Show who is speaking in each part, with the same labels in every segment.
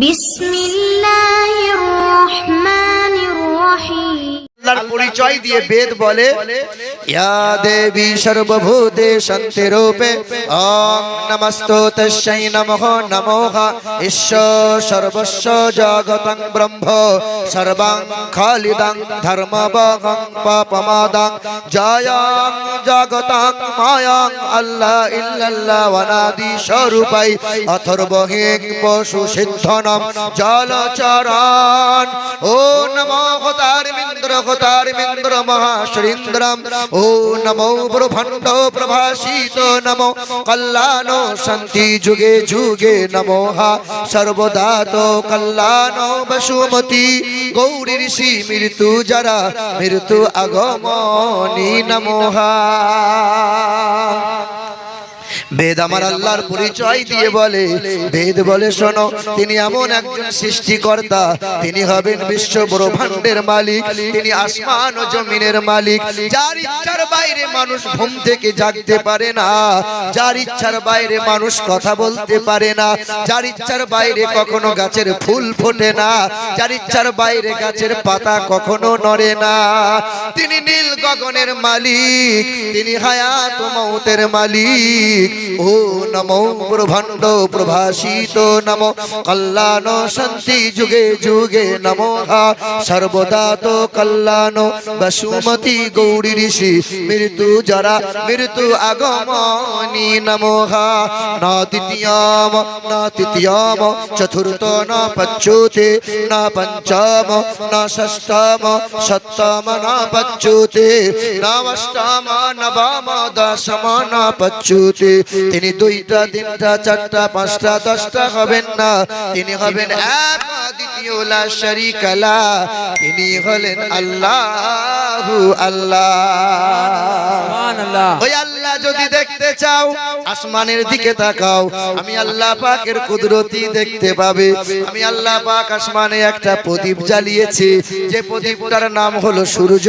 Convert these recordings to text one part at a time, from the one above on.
Speaker 1: বিসমিল্লাহির রহমানির রহিম।
Speaker 2: আল্লাহর পরিচয় দিয়ে বেদ বলে ইয়া দেবী সর্বভূতেষন্তে রূপে ওম নমস্তস্যৈ নমঃ নমোঃ ঈশ্বর সর্বস্ব জগতং ব্রহ্ম সর্বং খালিদং ধর্মবহং পাপমাদং জয়ং জগতং মায়ং আল্লাহ ইল্লাল্লাহ ওয়ানাদি স্বরূপাই অথর্বহিং পশু সিদ্ধনম জলচরণ ও নমঃ তারিমিন্দ্র তারিমিন্দ্র মহাশ্রীন্দ্রম ও নমো ব্রহ্মাণ্ড প্রভাসিত নমো কল্যাণ শান্তি যুগে যুগে নমো সর্বদা তো কল্যাণ বসুমতি গৌরী ঋষি মৃত্যু যারা মৃত্যু আগমনী নমো। বেদ আমার আল্লাহর পরিচয় দিয়ে বলে, বেদ বলে শোনো তিনি এমন একজন সৃষ্টিকর্তা, তিনি হবেন বিশ্ব ব্রহ্মাণ্ডের মালিক, তিনি আসমান ও জমিনের মালিক, যার ইচ্ছার বাইরে মানুষ ঘুম থেকে জাগতে পারে না, যার ইচ্ছার বাইরে মানুষ কথা বলতে পারে না, যার ইচ্ছার বাইরে কখনো গাছের ফুল ফোটে না, যার ইচ্ছার বাইরে গাছের পাতা কখনো নড়ে না, তিনি নীল গগনের মালিক, তিনি হায়াত ও মৌতের মালিক। ও নমো ব্রহ্মাণ্ড প্রভাসিত নমো কল্যাণ শান্তি যুগে যুগে নমো সর্বদা তো কল্যাণ বসুমতি গৌরী ঋষি মৃত্যু যারা মৃত্যু আগমনী নমো। না তৃতীয়ম না তৃতীয়ম চতুর্থ না পঞ্চমে না পঞ্চম না ষষ্ঠম সপ্তম না পঞ্চমে না অষ্টম নবম দশম না পঞ্চমে। তিনি দুইটা তিনটা চারটা পাঁচটা দশটা হবেন না, তিনি হবেন এক দ্বিতীয় লা শারীকা লা, তিনি হলেন আল্লাহু আল্লাহ সুবহানাল্লাহ। ওই আল্লাহ যদি দেখতে চাও আসমানের দিকে তাকাও, আমি আল্লাহ পাকের কুদরতি দেখতে পাবে। আমি আল্লাহ পাক আসমানে একটা প্রদীপ জ্বালিয়েছি, যে প্রদীপটার নাম হলো সূর্য।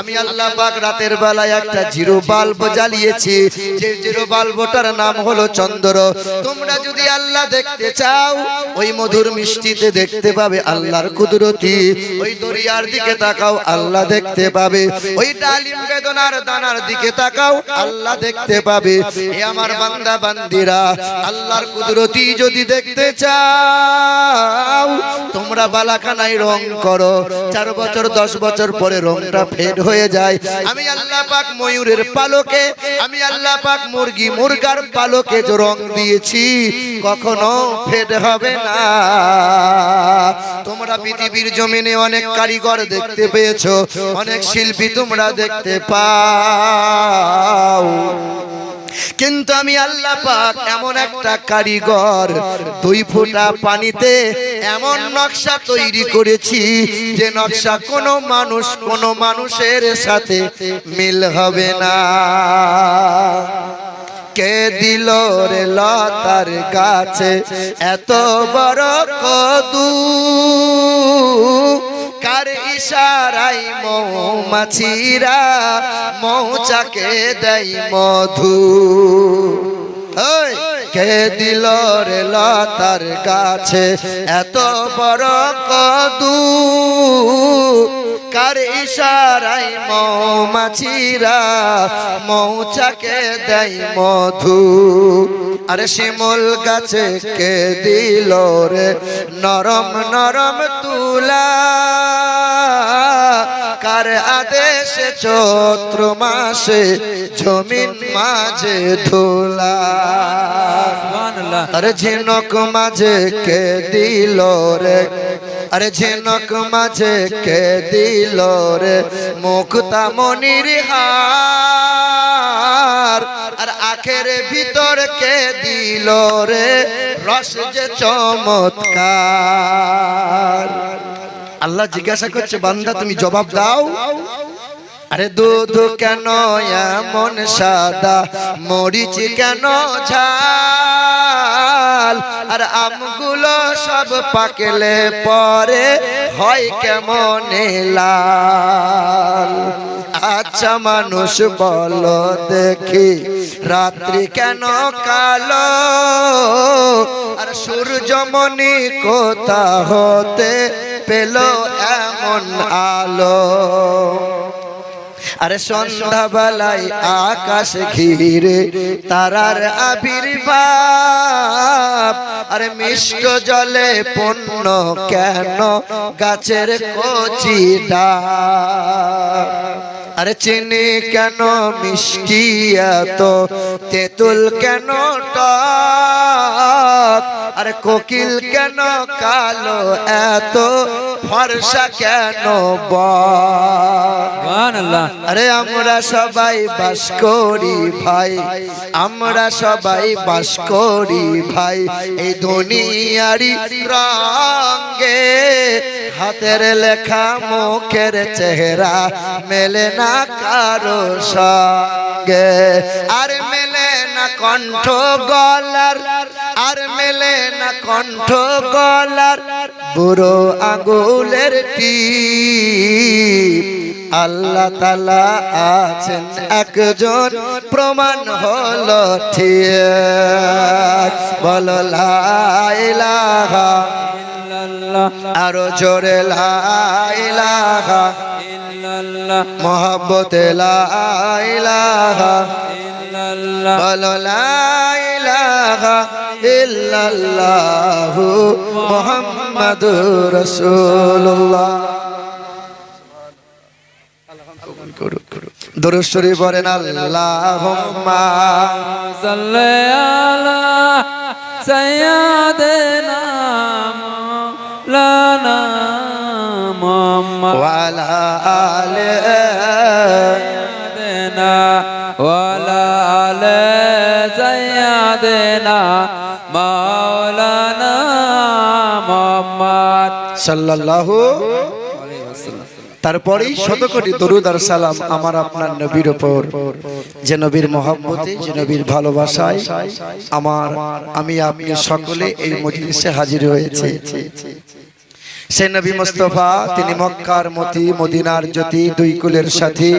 Speaker 2: আমি আল্লাহ পাক রাতের বেলায় একটা জিরো বাল্ব জ্বালিয়েছি, যে জিরো বাল্বটার নাম হলো চন্দ্র। তোমরা যদি আল্লাহ দেখতে চাও ওই মধুর মিষ্টিতে দেখতে পাবে আল্লাহর কুদরতি। ওই দরিয়ার দিকে তাকাও আল্লাহ দেখতে পাবে, ওই ডালিম বেদনার দানার দিকে তাকাও আল্লাহ দেখতে পাবে। এ আমার বান্দা বান্দিরা, আল্লাহর কুদরতি যদি দেখতে চাও তোমরা বালাখানায় রং করো, 4 বছর 10 বছর পরে রংটা ফেড হয়ে যায়। আমি আল্লাহ পাক ময়ূরের পালকে, আমি আল্লাহ পাক মুরগি মুরগার পালকে যে রং দিয়েছি কখনো ফেড হবে না। তোমরা পৃথিবীর জমিনে অনেক কারিগর দেখতে পেয়েছো, অনেক শিল্পী তোমরা দেখতে পাও, কিন্তু আমি আল্লাহ পাক এমন একটা কারিগর 2 ফোঁটা পানিতে এমন নকশা তৈরি করেছি যে নকশা কোনো মানুষ কোনো মানুষের সাথে মিল হবে না। কে দিল রে লতার গাছে এত বড় কদু, কার ইশারায় মৌমাছিরা মৌচাকে দেয় মধু। কে দিল রে লতার গাছে এত বড় কদু, কার ইশারায় মৌমাছিরা মৌচাকে দেয় মধু। আরে শিমুল গাছে কে দিল রে নরম নরম তুলা, কার আদেশে চৈত্র মাসে জমিন মাঝে ধুলা। আরে ঝিনুক মাঝে কে দিল রে, আরে ঝিনুক মাঝে কে দিল রে মুক্তা মনির হার, আর আখের ভিতর কে দিল রে রস যে চমৎকার। আল্লাহ জিজ্ঞাসা করছে বান্দা তুমি জবাব দাও। আরে দুধ কেন এমন সাদা, মরিচ কেন ঝাল, আর আমগুলো সব পাকলে পরে হয় কেমন লাল। আচ্ছা মানুষ বলো দেখি রাত্রি কেন কালো আর সূর্যমণি কোথা হতে পেল এমন আলো আরে সন্ধ্যাবেলায় আকাশ ঘিরে তারার আবির্ভাব আরে মিষ্ট জলে পূর্ণ কেন গাছের কচি ডাব আরে চিনি কেন মিষ্টি এত তেঁতুল কেন টক আরে কোকিল কেন কালো এত ফর্সা কেন
Speaker 3: সুবহানাল্লাহ
Speaker 2: আরে আমরা সবাই বাস করি ভাই আমরা সবাই বাস করি ভাই এই দুনিয়ারি রঙে হাতের লেখা মুখের চেহারা মেলে না কারো সঙ্গে আর মেলে না কণ্ঠ গলার আর মেলে না কণ্ঠ গলার বুড়ো আঙ্গুলের টিপ আল্লাহ তাআলা আছেন একজন প্রমাণ হলো ঠিক বলো লা ইলাহা
Speaker 3: ইল্লাল্লাহ
Speaker 2: আরো জোরে লা ইলাহা
Speaker 3: ইল্লাল্লাহ
Speaker 2: মোহাব্বতে লা ইলাহা
Speaker 3: ইল্লাল্লাহ
Speaker 2: বলো লা ইলাহা ইল্লাল্লাহু মুহাম্মাদুর রাসূলুল্লাহ দরুদ শরীফ পড়েন আল্লাহুম্মা
Speaker 3: সাল্লি আলা সাইয়্যিদিনা মাওলানা মুহাম্মদ
Speaker 2: ওয়া আলা আলি
Speaker 3: সাইয়্যিদিনা ওয়া আলা আলি সাইয়্যিদিনা মাওলানা মুহাম্মদ
Speaker 2: সাল্লাল্লাহু
Speaker 3: আলাইহি ওয়াসাল্লাম
Speaker 2: তারপরেই শতকোটি দরুদ আর সালাম আমার আপনার নবীর উপর যে নবীর মহব্বতে যে নবীর ভালোবাসায় আমি আপনি সকলে এই মজলিসে হাজির হয়েছে সেই নবী মুস্তাফা তিনি মক্কার মতি মদিনার জ্যোতি দুই কুলের সাথী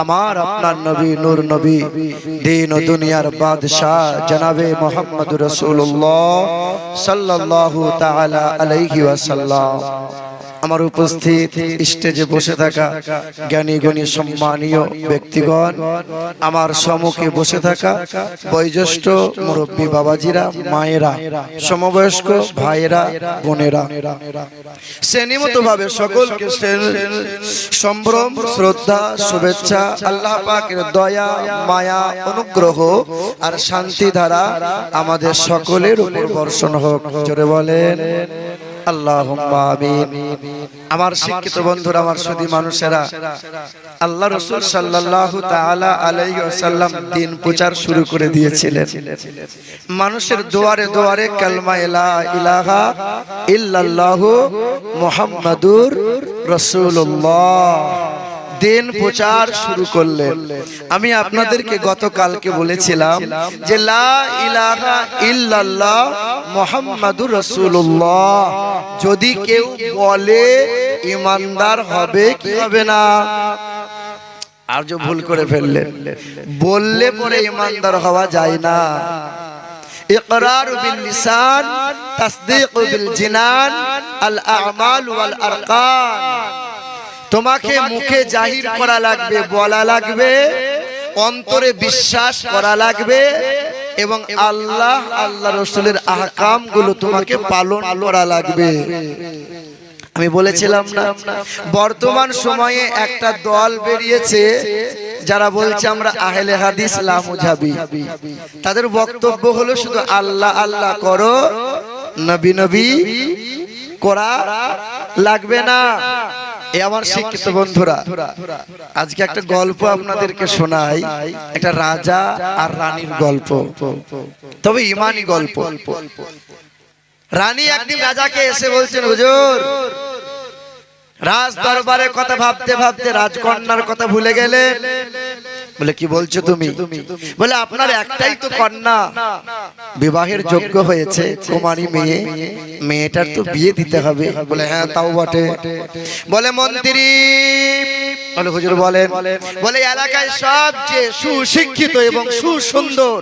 Speaker 2: আমার আপনার নবী নূর নবী দিন ও দুনিয়ার বাদশাহ জনাবে মুহাম্মদুর রাসূলুল্লাহ সাল্লাল্লাহু তাআলা আলাইহি ওয়াসাল্লাম আমার উপস্থিত স্টেজে বসে থাকা জ্ঞানী গুণী সম্মানীয় ব্যক্তিগণ আমার সম্মুখে বসে থাকা বয়োজ্যেষ্ঠ মুরব্বী বাবাজিরা মায়েরা সমবয়স্ক ভাইয়েরা বোনেরা শ্রেণীমত ভাবে সকলকে সম্ভ্রম শ্রদ্ধা শুভেচ্ছা আল্লাহ পাকের দয়া মায়া অনুগ্রহ আর শান্তি ধারা আমাদের সকলের উপর বর্ষণ হোক জোরে বলেন আল্লাহুম্মা আমিন আমার শিক্ষিত বন্ধুরা আমার সুধী মানুষেরা আল্লাহ রাসূল সাল্লাল্লাহু তাআলা আলাইহি ওয়াসাল্লাম দ্বীন প্রচার শুরু করে দিয়েছিলেন মানুষের দুয়ারে দুয়ারে কালমা লা ইলাহা ইল্লাল্লাহু মুহাম্মাদুর রাসূলুল্লাহ দিন প্রচার শুরু করলেন আমি আপনাদেরকে গতকালকে বলেছিলাম যে লা ইলাহা ইল্লাল্লাহ মুহাম্মাদুর রাসূলুল্লাহ যদি কেউ বলে ঈমানদার হবে কি হবে না আর যে ভুল করে ফেললেন বললে পরে ঈমানদার হওয়া যায় না ইকরার বিল লিসান তাসদীক বিল জিনান আল আ'মাল ওয়াল আরকান তোমাকে মুখে জাহির করা লাগবে বলা লাগবে অন্তরে বিশ্বাস করা লাগবে এবং আল্লাহ আল্লাহ রাসূলের আহকাম গুলো তোমাকে পালন করা লাগবে আমি বলেছিলাম না বর্তমান সময়ে একটা দল বেরিয়েছে যারা বলছে আমরা আহলে হাদিস লা মুজাবি তাদের বক্তব্য হলো শুধু আল্লাহ আল্লাহ করো নবী নবী করা লাগবে না এই আমার শিক্ষিত বন্ধুরা আজকে একটা গল্প আপনাদেরকে শোনাই একটা রাজা আর রানীর গল্প তবে ঈমানি গল্প রানী একদিন রাজাকে এসে বলছেন হুজুর রাজ দরবারের কথা ভাবতে ভাবতে রাজকন্যার কথা ভুলে গেলেন বলে কি বলছো তুমি বলে আপনার একটাই তো কন্যা বিবাহের যোগ্য হয়েছে কুমারী মেয়ে মেয়েটার তো বিয়ে দিতে হবে বলে হ্যাঁ তাও বটে বলে মন্ত্রী বলে হুজুর বলেন, বলে এলাকায় সবচেয়ে সুশিক্ষিত এবং সুসুন্দর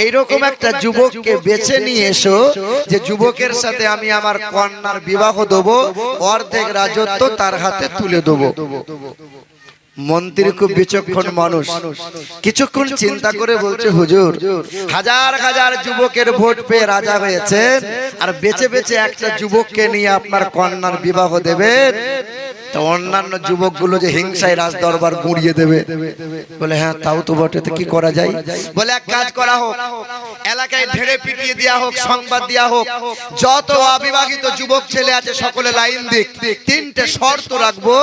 Speaker 2: এইরকম একটা যুবককে বেছে নিয়ে এসো, যে যুবকের সাথে আমি আমার কন্যার বিবাহ দেবো, অর্ধেক রাজত্ব তার হাতে তুলে দেবো। মন্ত্রী খুব বিচক্ষণ মানুষ, কিছুক্ষণ চিন্তা করে বলছে, হুজুর হাজার হাজার যুবকের ভোট পেয়ে রাজা হয়েছেন, আর বেছে বেছে একটা যুবককে নিয়ে আপনার কন্যার বিবাহ দেবেন, তো অন্যান্য যুবকগুলো যে হিংসায় রাজ দরবার গুঁড়িয়ে দেবে। বলে হ্যাঁ তাও তো বটে, তো কি করা যায়? বলে এক কাজ করা হোক, এলাকায় ঢেড়ে পিটিয়ে দেওয়া হোক, সংবাদ দেওয়া হোক, যত অবিবাহিত যুবক ছেলে আছে সকলে লাইন দিক, তিনটে শর্ত রাখবো,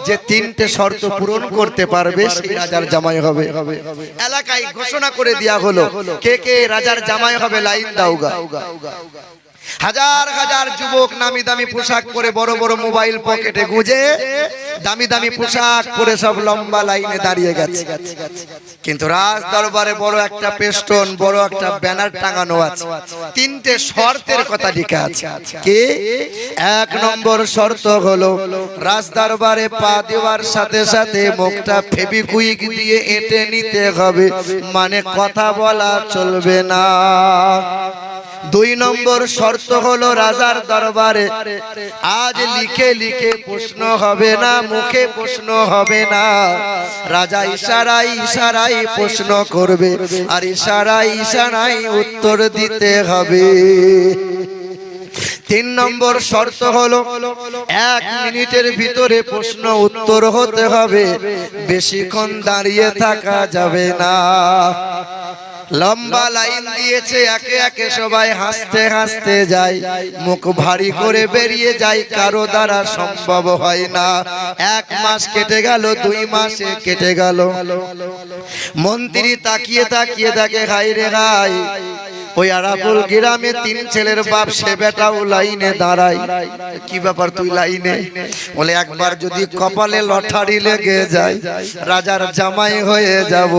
Speaker 2: যে তিনটে শর্ত পূরণ করতে পারবে সেই রাজার জামাই হবে। এলাকায় ঘোষণা করে দেওয়া হলো, কে কে রাজার জামাই হবে লাইন দাওগা। হাজার হাজার যুবক নামি দামি পোশাক পরে, বড় বড় মোবাইল পকেটে গুঁজে, দামি দামি পোশাক পরে সব লম্বা লাইনে দাঁড়িয়ে গেছে। কিন্তু রাজ দরবারে বড় একটা পেস্টন, বড় একটা ব্যানার টাঙানো আছে, তিনটে শর্তের কথা লেখা আছে। কি? এক নম্বর শর্ত হলো, রাজ দরবারে পা দেওয়ার সাথে সাথে মুখটা ফেবিকুইক দিয়ে এঁটে নিতে হবে, মানে কথা বলা চলবে না। দুই নম্বর শর্ত হলো, রাজার দরবারে আজ লিখে লিখে প্রশ্ন হবে না, মুখে প্রশ্ন হবে না, রাজা ইশারায় ইশারায় প্রশ্ন করবে, আর ইশারায় ইশারায় উত্তর দিতে হবে। তিন নম্বর শর্ত হলো, 1 মিনিটের ভিতরে প্রশ্ন উত্তর হতে হবে, বেশিক্ষণ দাঁড়িয়ে থাকা যাবে না। লম্বা লাইন দিয়েছে, একে একে সবাই হাসতে হাসতে যায়, মুখ ভারী করে বেরিয়ে যায়, কারো দ্বারা সম্ভব হয় না। 1 মাস কেটে গেল, 2 মাসে কেটে গেল। মন্ত্রী তাকিয়ে তাকিয়ে দেখে, হাই রে হাই, ওই আরাবুল গ্রামে 3 ছেলের বাপ, সে বেটাও লাইনে দাঁড়ায়। কি ব্যাপার তুই লাইনে? বলে একবার যদি কপালে লটারি লেগে যায়, রাজার জামাই হয়ে যাব,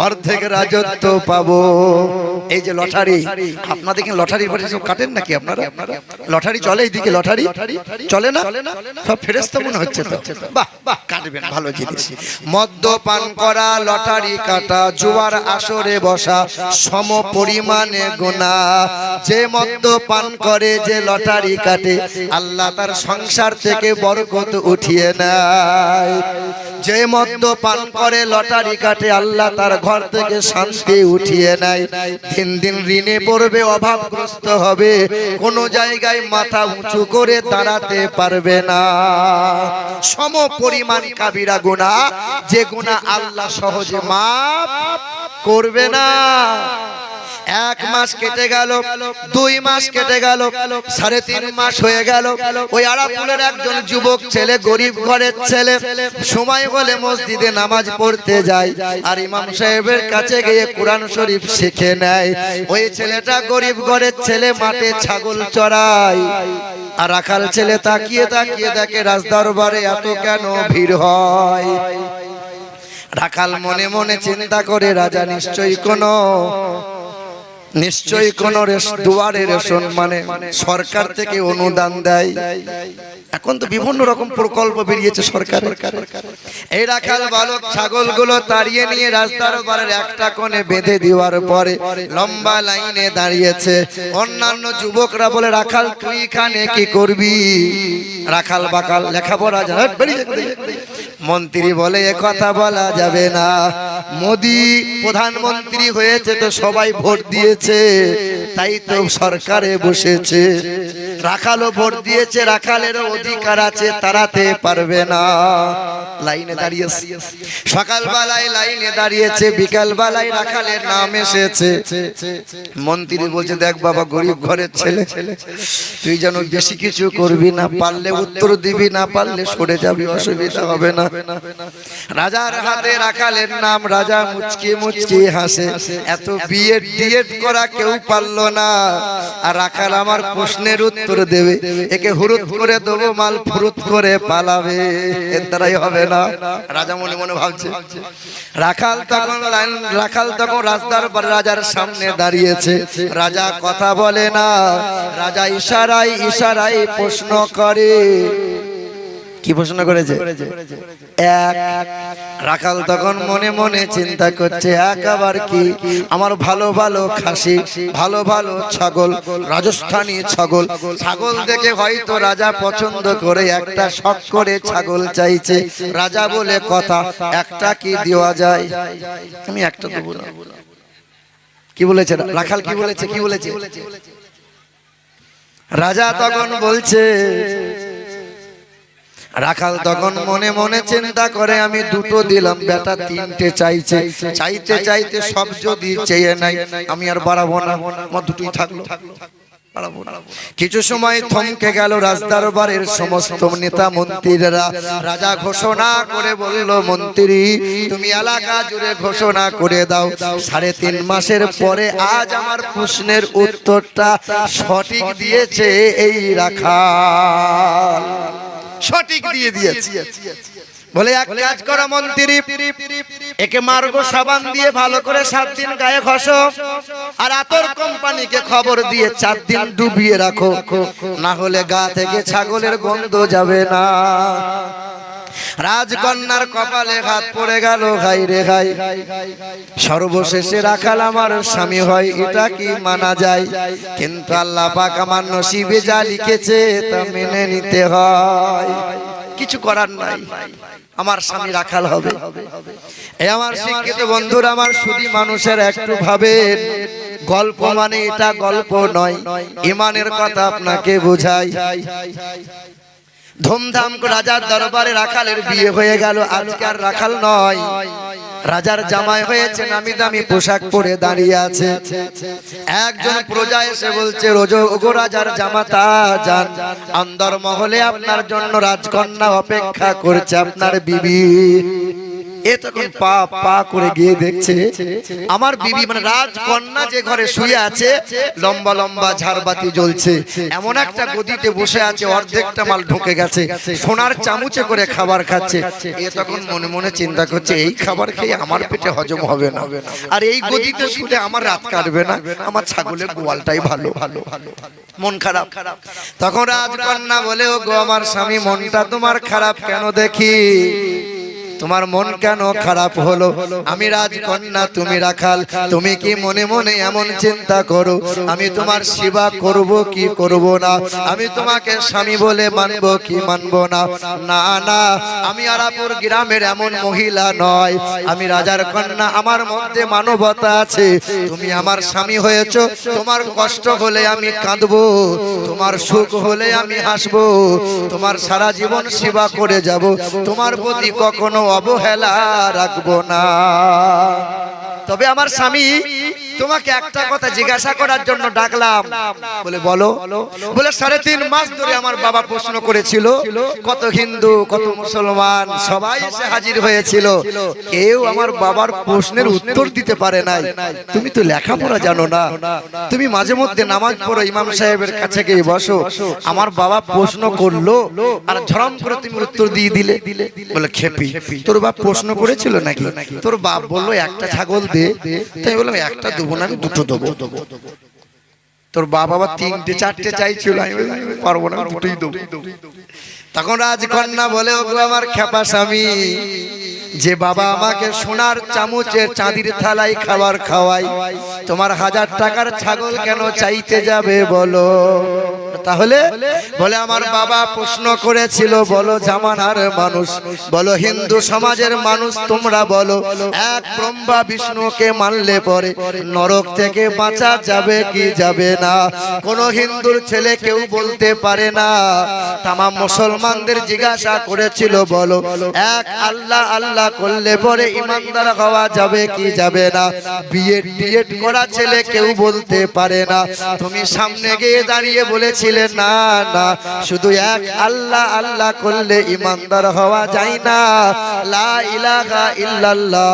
Speaker 2: অর্ধেক রাজত্ব পাবো। এই যে লটারি, আপনাদের কি লটারি কাটেন নাকি আপনারা? লটারি চলে এইদিকে? লটারি চলে না? সব ফেরেশতা মনে হচ্ছে তো। বাহ বাহ, কাটবেন, ভালো জিনিস। মদ্যপান করা, লটারি কাটা, জুয়ার আসরে বসা সম পরিমাণে গুনাহ। যে মদ্যপান করে, যে লটারি কাটে, আল্লাহ তার সংসার থেকে বরকত উঠিয়ে নেয়। যে মদ্যপান করে, লটারি কাটে, আল্লাহ তার ঘর থেকে শান্তি উঠিয়ে নেয়। দিন দিন ঋণে পড়বে, অভাবগ্রস্ত হবে, কোন জায়গায় মাথা উঁচু করে দাঁড়াতে পারবে না। সম পরিমাণ কাবিরা গুনাহ, যে গুনাহ আল্লাহ সহজে মাফ করবে না। 1 মাস কেটে গেল, 2 মাস কেটে গেল, 3.5 মাস হয়ে গেল। ওই আরাপুলের একজন যুবক ছেলে, গরিব ঘরের ছেলে, সময় হলে মসজিদে নামাজ পড়তে যায়, আর ইমাম সাহেবের কাছে গিয়ে কোরআন শরীফ শিখে নেয়। ওই ছেলেটা গরিব ঘরের ছেলে, মাঠে ছাগল চড়ায়, আর রাখাল ছেলে তাকিয়ে তাকিয়ে দেখে রাজদরবারে এত কেন ভিড় হয়। রাখাল মনে মনে চিন্তা করে, রাজা নিশ্চয়ই কোন দুয়ারে রেশন, মানে সরকার থেকে অনুদান দেয়। এখন তো বিভিন্ন রকম প্রকল্প বেরিয়েছে সরকারের। এই রাখাল বালক ছাগলগুলো তাড়িয়ে নিয়ে রাজদরবারের একটা কোণে বেঁধে দেওয়ার পরে লম্বা লাইনে দাঁড়িয়েছে। অন্যান্য যুবকরা বলে, রাখাল তুই এখানে কি করবি? রাখাল বাকাল লেখাপড়া জানে। মন্ত্রী বলে, এ কথা বলা যাবে না, মোদি প্রধানমন্ত্রী হয়েছে তো সবাই ভোট দিয়েছে, তাই তো সরকারে বসেছে। রাখালও ভোট দিয়েছে, রাখালেরও অধিকার আছে, তাড়াতে পারবে না। লাইনে দাঁড়িয়েছে, সকালবেলায় লাইনে দাঁড়িয়েছে, বিকাল বেলায় রাখালের নাম এসেছে। মন্ত্রী বলছে, দেখ বাবা, গরিব ঘরের ছেলে, তুই যেন বেশি কিছু করবি না, পারলে উত্তর দিবি, না পারলে সরে যাবি, অসুবিধা হবে না। রাজার হাতে রাখালের নাম। রাজা মুচকি মুচকি হাসে, এত বিএড করা কেউ পারলো না, আর রাখাল আমার প্রশ্নের উত্তর দেবে, একে হুরুত করে দেবো, মাল ফুরুত করে পালাবে, এর দ্বারাই হবে না। রাজা মনে মনে ভাবছে। রাখাল তখন রাজদরবার রাজার সামনে দাঁড়িয়েছে। রাজা কথা বলে না, রাজা ইশারায় ইশারায় প্রশ্ন করে। কি প্রশ্ন করেছে? এক। রাখাল তখন মনে মনে চিন্তা করছে, এক আবার কি? আমার ভালো ভালো খাসি, ভালো ভালো ছাগল, রাজস্থানী ছাগল, ছাগল দেখে হয়তো রাজা পছন্দ করে একটা শখ করে ছাগল চাইছে। রাজা বলে কথা, একটা কি দেওয়া যায়? আমি একটা দেবো না। কি বলেছে রাখাল? কি বলেছে? কি বলেছে রাজা? তখন বলছে, রাখাল তখন মনে মনে চিন্তা করে, আমি দুটো দিলাম, বেটা তিনটে চাইছে, চাইতে চাইতে সব যদি চেয়ে নাই আমি আর বাড়াবো না, আমার দুটোই থাকলো। কিছু সময় থমকে গেল রাজদরবারের সমস্ত নেতা মন্ত্রীরা। রাজা ঘোষণা করে বলল, মন্ত্রী তুমি এলাকা জুড়ে ঘোষণা করে দাও, 3.5 মাসের পরে আজ আমার প্রশ্নের উত্তরটা সঠিক দিয়েছে এই রাখাল, সঠিক দিয়ে দিয়েছে। বলে এক কাজ করো মন্ত্রী, একে মার্গো সাবান দিয়ে ভালো করে 7 দিন গায়ে ঘষো, আর আতর কোম্পানিকে খবর দিয়ে 4 দিন ডুবিয়ে রাখো, না হলে গা থেকে ছাগলের গন্ধ যাবে না। রাজকন্যার কপালে হাত পড়ে গেল, হাই রে হাই, সর্বশেষে রাখাল আমার স্বামী হয়, এটা কি মানা যায়? কিন্তু আল্লাহ পাক আমার নসিবে যা লিখেছে তা মেনে নিতে হয়, কিছু করার নাই, আমার স্বামী রাখাল হবে। এই আমার শিক্ষিত বন্ধুরা, আমার শুধু মানুষের একটু ভাবেন, গল্প মানে এটা গল্প নয়, ইমানের কথা আপনাকে বোঝাই। ধুমধাম করে রাজার দরবারে রাখালের বিয়ে হয়ে গেল। আজকে আর রাখাল নয়, রাজার জামাই হয়েছে, নামি দামি পোশাক পরে দাঁড়িয়ে আছে। একজন প্রজা এসে বলছে, ওগো রাজার জামাতা যান, অন্দর মহলে আপনার জন্য রাজকন্যা অপেক্ষা করছে, আপনার বিবি। এ তখন পা পা করে গিয়ে দেখছে, আমার বিবি মানে রাজকন্যা যে ঘরে শুয়ে আছে, লম্বা লম্বা ঝাড়বাতি জ্বলছে, এমন একটা গদিতে বসে আছে, অর্ধেকটা মাল ঢুকে গেছে, সোনার চামচে করে খাবার খাচ্ছে। এ তখন মনে মনে চিন্তা করছে, এই খাবার খেয়ে আমার পেটে হজম হবে না, আর এই গদিতে শুলে আমার রাত কাটবে না, আমার ছাগলের গোয়ালটাই ভালো। মন খারাপ। তখন রাজকন্যা বলে, ও গো আমার স্বামী, মনটা তোমার খারাপ কেন দেখি? তোমার মন কেন খারাপ হলো? আমি রাজকন্যা, তুমি রাখাল, তুমি কি মনে মনে এমন চিন্তা করো আমি তোমার সেবা করব কি করব না, আমি তোমাকে স্বামী বলে মানবো কি মানবো না? না না, আমি আরাপুর গ্রামের এমন মহিলা নয়, আমি রাজার কন্যা, আমার মধ্যে মানবতা আছে। তুমি আমার স্বামী হয়েছো, তোমার কষ্ট হলে আমি কাঁদবো, তোমার সুখ হলে আমি হাসবো, তোমার সারা জীবন সেবা করে যাব, তোমার প্রতি কখনো অবহেলা রাখবো না। তবে আমার স্বামী, তোমাকে একটা কথা জিজ্ঞাসা করার জন্য ডাকলাম। বলে বলো। বলে 3.5 মাস ধরে আমার বাবা প্রশ্ন করেছিল, কত হিন্দু কত মুসলমান সবাই এসে হাজির হয়েছিল, কেউ আমার বাবার প্রশ্নের উত্তর দিতে পারে নাই। তুমি তো লেখাপড়া জানো না, তুমি মাঝে মধ্যে নামাজ পড়ো, ইমাম সাহেবের কাছে গিয়ে বসো, আমার বাবা প্রশ্ন করলো আর ঝরম করে তুমি উত্তর দিয়ে দিলে। বলে খেপি, তোর বাপ প্রশ্ন করেছিল নাকি? তোর বাপ বললো একটা ছাগল দে, তাই বললাম একটা দেবো না, আমি দুটো দেবো। তোর বাবা 3টে 4টে চাইছিল, আমি পারবো না, দুটোই দেবো। তখন রাজকন্যা বলে, ওগো আমার খেপা স্বামী, যে বাবা আমাকে সোনার চামচের চাঁদির থালায় খাবার খাওয়াই, তোমার 1000 টাকার ছাগল কেন চাইতে যাবে বলো? তাহলে বলে, আমার বাবা প্রশ্ন করেছিল, বলো জামানার মানুষ, বলো হিন্দু সমাজের মানুষ, তোমরা বলো এক ব্রহ্মা বিষ্ণুকে মানলে পরে নরক থেকে বাঁচা যাবে কি যাবে না? কোন হিন্দুর ছেলে কেউ বলতে পারে না। তামাম মুসলমানদের জিজ্ঞাসা করেছিল, বলো এক আল্লাহ আল্লাহ করলে পরে ইমানদার হওয়া যাবে কি যাবে না? বিএড করা ছেলে কেউ বলতে পারে না। তুমি সামনে গিয়ে দাঁড়িয়ে বলেছিলে, না না, শুধু এক আল্লাহ আল্লাহ করলে ইমানদার হওয়া যায় না, লা ইলাহা ইল্লাল্লাহ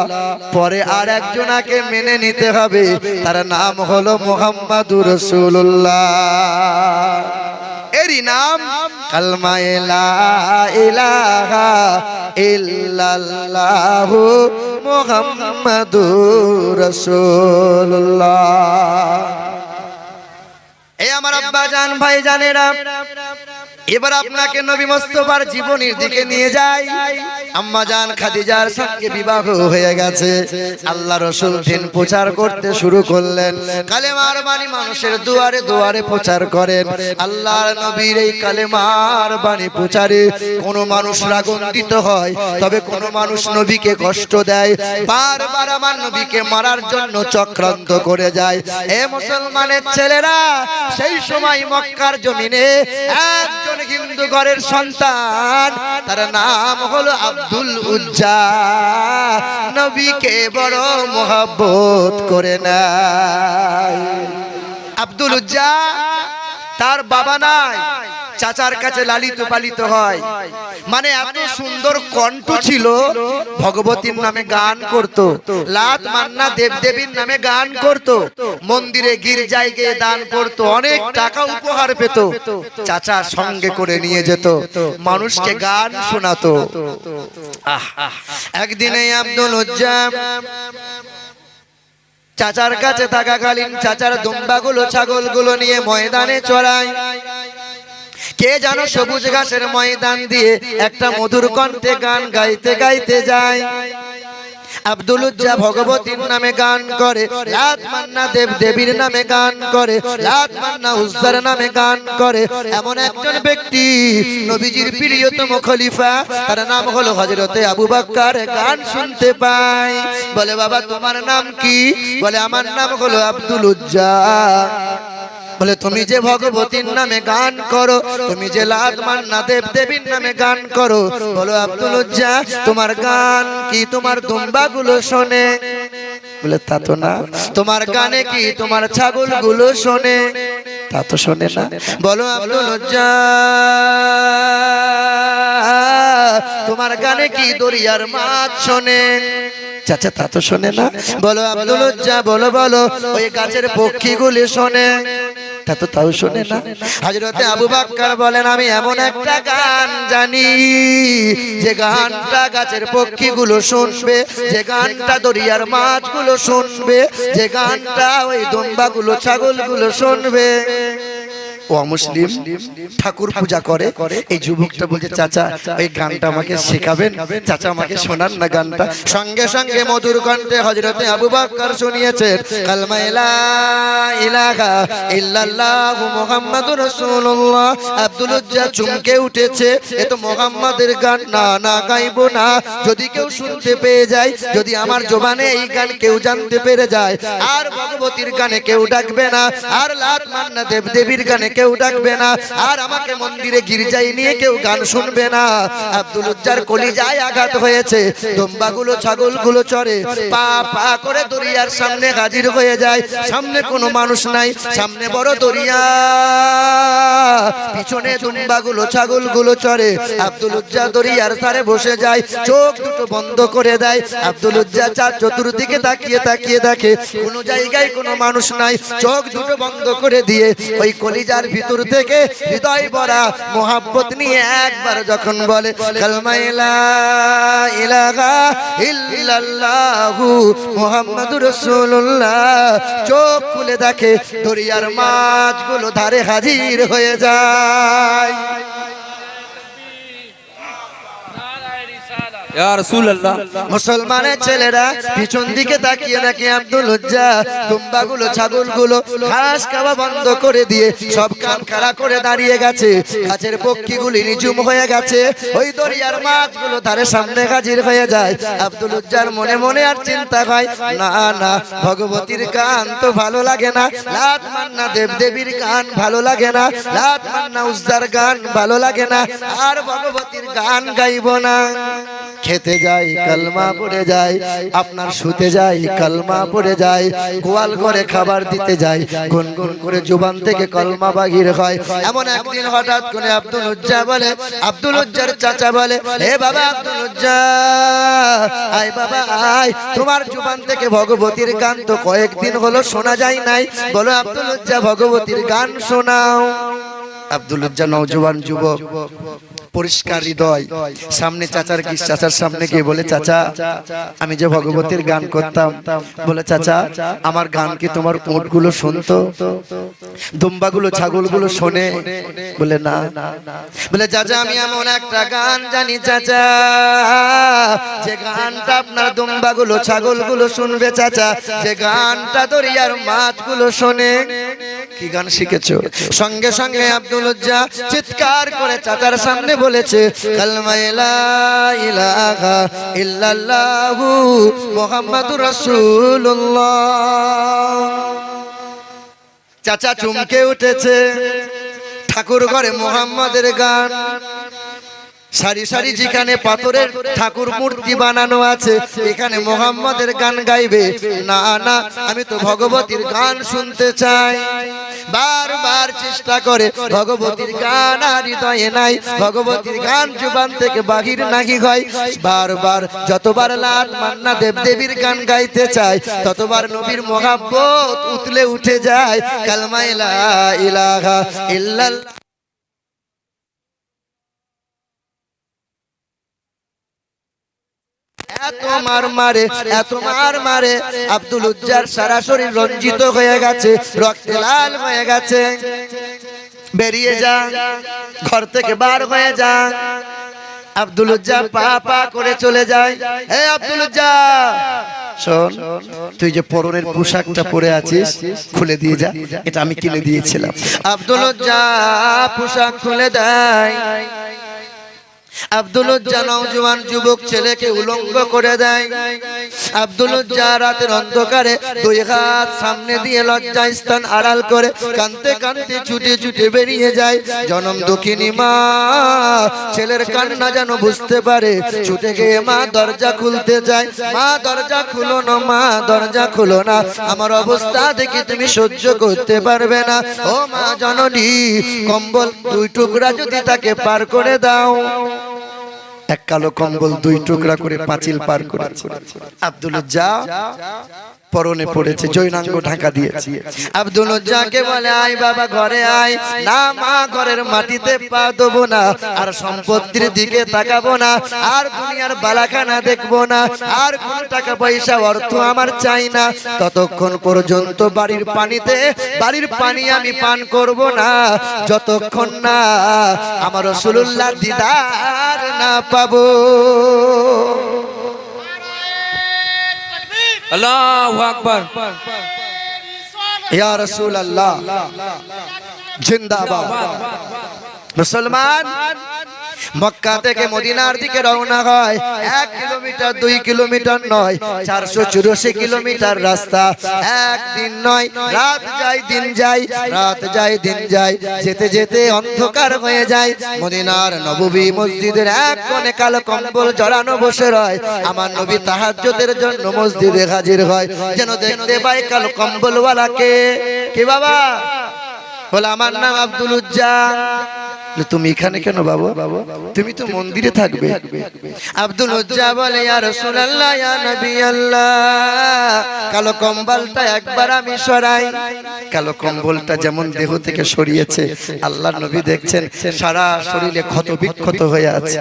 Speaker 2: পরে আর একজনকে মেনে নিতে হবে, তার নাম হলো মুহাম্মাদুর রাসূলুল্লাহ। এরই নাম কালমায়ে লা ইলাহা ইল্লাল্লাহু মুহাম্মাদুর রাসূলুল্লাহ। এই আমার আব্বা জান, ভাই জানেরা, এবার আপনাকে নবী মুস্তাফার জীবনের দিকে নিয়ে যাই। আম্মা জান খাদিজার সঙ্গে বিবাহ হয়ে গেছে। আল্লাহ রাসূল দিন প্রচার করতে শুরু করলেন। কালেমার বাণী মানুষের দুয়ারে দুয়ারে প্রচার করেন। আল্লাহর নবীর এই কালেমার বাণী প্রচারে কোন মানুষ রাগান্বিত হয়, তবে কোন মানুষ নবীকে কষ্ট দেয়, বারবার আমার নবীকে মারার জন্য চক্রান্ত করে যায়। এ মুসলমানের ছেলেরা, সেই সময় মক্কার জমিনে একজন হিন্দু ঘরের সন্তান, তার নাম হলো আব্দুল উজ্জা, নবীকে বড় মহব্বত করে নেয়। আব্দুল উজ্জা তার বাবা নাই, চাচার কাছে লালিত পালিত হয়। মানে এত সুন্দর কণ্ঠ ছিল, ভগবতীর নামে গান করত, লাত মান্না দেবদেবীর নামে গান করত, মন্দিরে গির্জায় গিয়ে দান করত, অনেক টাকা উপহার পেত। চাচা সঙ্গে করে নিয়ে যেত, মানুষকে গান শোনাতো। একদিন এই আব্দুল উজ্জা চাচার কাছে থাকাকালীন চাচার দুম্বাগুলো ছাগলগুলো নিয়ে ময়দানে চড়ায়। কে জানো সবুজ ঘাসের ময়দান দিয়ে একটা মধুর কণ্ঠে গান গাইতে গাইতে যায়। আব্দুল উজ্জা ভগবতীর নামে গান করে, লাত মান্না দেব দেবীর নামে গান করে, লাত মান্না উজ্জার নামে গান করে। এমন একজন ব্যক্তি নবীজির প্রিয়তম খলিফা, তার নাম হলো হযরতে আবু বকর, গান শুনতে পায়। বলে, বাবা তোমার নাম কি? বলে, আমার নাম হলো আব্দুল উজ্জা। বলে, তুমি যে ভগবতীর নামে গান করো, তুমি যে লাত মান্না দেব দেবীর নামে গান করো, বলো আব্দুল উজ্জা তোমার গান কি তোমার দুম্বাগুলো শোনে? বলে, তা তো না। তোমার গানে কি তোমার ছাগলগুলো শোনে? তা তো শোনে না। বলো আব্দুল উজ্জা তোমার গানে কি দরিয়ার মাছ শোনে? চাচা তা তো শোনে না। বলো আব্দুল উজ্জা বলো বলো ওই গাছের পক্ষীগুলি শোনে? তা তো তাও শোনে না। হযরতে আবু বকর বলেন, আমি এমন একটা গান জানি যে গানটা গাছের পক্ষীগুলো শুনবে, যে গানটা দরিয়ার মাছগুলো শুনবে, যে গানটা ওই দুম্বাগুলো ছাগলগুলো শুনবে। ও মুসলিম ঠাকুর পূজা করে। এই যুবকটা বলছে, চাচা এই গানটা আমাকে শেখাবেন? চাচা আমাকে শোনান না গানটা। সঙ্গে সঙ্গে মধুর কণ্ঠে হযরতে আবু বকর শুনিয়েছেন, কালমা লা ইলাহা ইল্লাল্লাহু মুহাম্মাদুর রাসূলুল্লাহ। আব্দুল উজ্জা চমকে উঠেছে, এ তো মুহাম্মাদের গান, না না গাইবো না। যদি কেউ শুনতে পেয়ে যায়, যদি আমার জবানে এই গান কেউ জানতে পেরে যায়, আর ভগবতীর গানে কেউ ডাকবে না, আর লাত মান্না দেব দেবীর গানে কেউ ডাকবে না, আর আমাকে মন্দিরে গির্জায় নিয়ে কেউ গান শুনবে না। আব্দুল উজ্জার কলিজায় আঘাত হয়েছে। দুম্বাগুলো ছাগলগুলো চড়ে পা পা করে দরিয়ার সামনে হাজির হয়ে যায়। সামনে কোনো মানুষ নাই, সামনে বড় দরিয়া, পিছনে দুম্বাগুলো ছাগলগুলো চড়ে। আব্দুল উজ্জা দরিয়ার ধারে বসে যায়, চোখ দুটো বন্ধ করে দেয়। আব্দুল উজ্জা চার চতুর্দিকে তাকিয়ে তাকিয়ে দেখে কোনো জায়গায় কোনো মানুষ নাই। চোখ দুটো বন্ধ করে দিয়ে ওই কলিজার ভিতর থেকে হৃদয় ভরা মোহাব্বত নিয়ে একবার যখন বলে, কালমা লা ইলাহা ইল্লাল্লাহু মুহাম্মাদুর রাসূলুল্লাহ, চোখ খুলে দেখে দরিয়ার মাছগুলো ধারে হাজির হয়ে যায়।
Speaker 3: ইয়া রাসূলুল্লাহ।
Speaker 2: মুসলমানের ছেলেরা পিছন দিকে তাকিয়ে দেখে আব্দুল উজ্জা দুম্বাগুলো ছাগলগুলো ঘাস খাওয়া বন্ধ করে দিয়ে সব কান খাড়া করে দাঁড়িয়ে গেছে। গাছের পক্ষীগুলি নিঝুম হয়ে গেছে। ওই দরিয়ার মাছগুলো ধারে সামনে হাজির হয়ে যায়। আব্দুল উজ্জার মনে মনে আর চিন্তা হয়, না না ভগবতীর গান তো ভালো লাগে না, লাত মান্না দেব দেবীর গান ভালো লাগে না, লাত মান্না উজ্জার গান ভালো লাগে না, আর ভগবতীর গান গাইব না। খেতে যাই কালমা পড়ে যায়, আপনার শুতে যাই কালমা পড়ে যায়, গোয়াল ঘরে খাবার দিতে যাই গুনগুন করে জুবান থেকে কলমা বাহির হয়। এমন একদিন হঠাৎ করে আব্দুল উজ্জা বলে, আব্দুল উজ্জার চাচা বলে, হে বাবা আব্দুল উজ্জা, আয় বাবা আয়, তোমার জুবান থেকে ভগবতীর গান তো কয়েকদিন হলো শোনা যায় নাই, বলো আব্দুল উজ্জা ভগবতীর গান শোনাও। আব্দুল উজ্জা নওজোয়ান যুবক, পরিষ্কার হৃদয়। সামনে চাচার সামনে গিয়ে বলে, চাচা আমি যে ভগবতীর গান করতাম, বলে চাচা আমার গান কি তোমার উটগুলো শুনতো, দুম্বাগুলো ছাগলগুলো শোনে? বলে না। বলে চাচা আমি এমন একটা গান জানি চাচা, যে গানটা আপনার দুম্বাগুলো ছাগলগুলো শুনবে চাচা, যে গানটা দরিয়ার মাছগুলো শোনে। কি গান শিখেছো? সঙ্গে সঙ্গে আব্দুল উজ্জা চিৎকার করে চাচার সামনে বলেছে, কালমা লা ইলাহা ইল্লাল্লাহু মুহাম্মাদুর রাসূলুল্লাহ। চাচা চমকে উঠেছে। ঠাকুর ঘরে মুহাম্মাদের গান, সারি সারি যেখানে পাথরের ঠাকুর মূর্তি বানানো আছে, এখানে মুহাম্মাদের গান গাইবে? না না, আমি তো ভগবতীর গান শুনতে চাই। বারবার চেষ্টা করে, ভগবতীর গান আর হৃদয়ে নাই, ভগবতীর গান জুবান থেকে বাহির নাহি হয়। বারবার যতবার লাল মান্না দেব দেবীর গান গাইতে চায়, ততবার নবীর মোহাব্বত উতলে উঠে যায়। কালমা লা ইলাহা ইল্লাল্লাহ। এত মার মারে আব্দুল উজ্জার সারা শরীর রঞ্জিত হয়ে গেছে, রক্তে লাল হয়ে গেছে। বেরিয়ে যা, ঘর থেকে বার হয়ে যা। আব্দুল উজ্জা পা পা করে চলে যায়। হে আব্দুল উজ্জা শোন, তুই যে পরনের পোশাকটা পরে আছিস খুলে দিয়ে যা, এটা আমি কিনে দিয়েছিলাম। আব্দুল উজ্জা পোশাক খুলে দেয়। আব্দুল উজ্জা নওজোয়ান যুবক ছেলেকে উলঙ্গ করে দেয়। আব্দুল উজ্জা রাতের অন্ধকারে দুই হাত সামনে দিয়ে লজ্জা স্থান আড়াল করে কাঁদতে কাঁদতে ছুটে ছুটে বেরিয়ে যায়। জনম দুঃখিনী মা ছেলের কান্না যেন বুঝতে পারে, ছুটে গিয়ে মা দরজা খুলতে যায়। মা দরজা খুলো না, মা দরজা খুলো না, আমার অবস্থা দেখে তুমি সহ্য করতে পারবে না। ও মা জননী, কম্বল দুই টুকরা যদি তাকে পার করে দাও। এক কালো কম্বল দুই টুকরা করে পাঁচিল পার করে আব্দুল উজ্জা পরনে পড়েছে, জৈনাঙ্গ ঢাকা দিয়েছে। আব্দুল উজ্জাকে বলে, আয় বাবা ঘরে আয়। না মা, ঘরের মাটিতে পা দেবো না, আর সম্পত্তির দিকে তাকাবো না, আর দুনিয়ার বালাখানা দেখবো না, আর কোন টাকা পয়সা অর্থ আমার চাই না, ততক্ষণ পর্যন্ত বাড়ির পানি আমি পান করব না, যতক্ষণ না আমার রাসূলুল্লাহ দিদার না পাবো।
Speaker 3: আল্লাহু আকবার।
Speaker 2: ইয়া রাসূলুল্লাহ জিন্দাবাদ। মুসলমান মক্কা থেকে মদিনার দিকে রওনা হয়। 1 কিলোমিটার 2 কিলোমিটার নয়, 484 কিলোমিটার রাস্তা। একদিন নয়, রাত যায় দিন যায়, রাত যায় দিন যায়, যেতে যেতে অন্ধকার হয়ে যায়। মদিনার নববী মসজিদের এক কোণে কালো কম্বল জড়ানো বসে রয়। আমার নবী তাহাজ্জুদের জন্য মসজিদে হাজির হয়, যেন দেখতে পায় কালো কম্বলওয়ালাকে। কে বাবা? বলে আমার নাম আব্দুল উজ্জা। তুমি এখানে কেন বাবা? তুমি তো মন্দিরে থাকবে। আব্দুল উজ্জা বলে, ইয়া রাসূলুল্লাহ, ইয়া নবী আল্লাহ, কালো কম্বলটা একবার আমি সরাই। কালো কম্বলটা যেমন দেহ থেকে সরিয়েছে, আল্লাহর নবী দেখছেন সারা শরীরে ক্ষত বিক্ষত হয়ে আছে।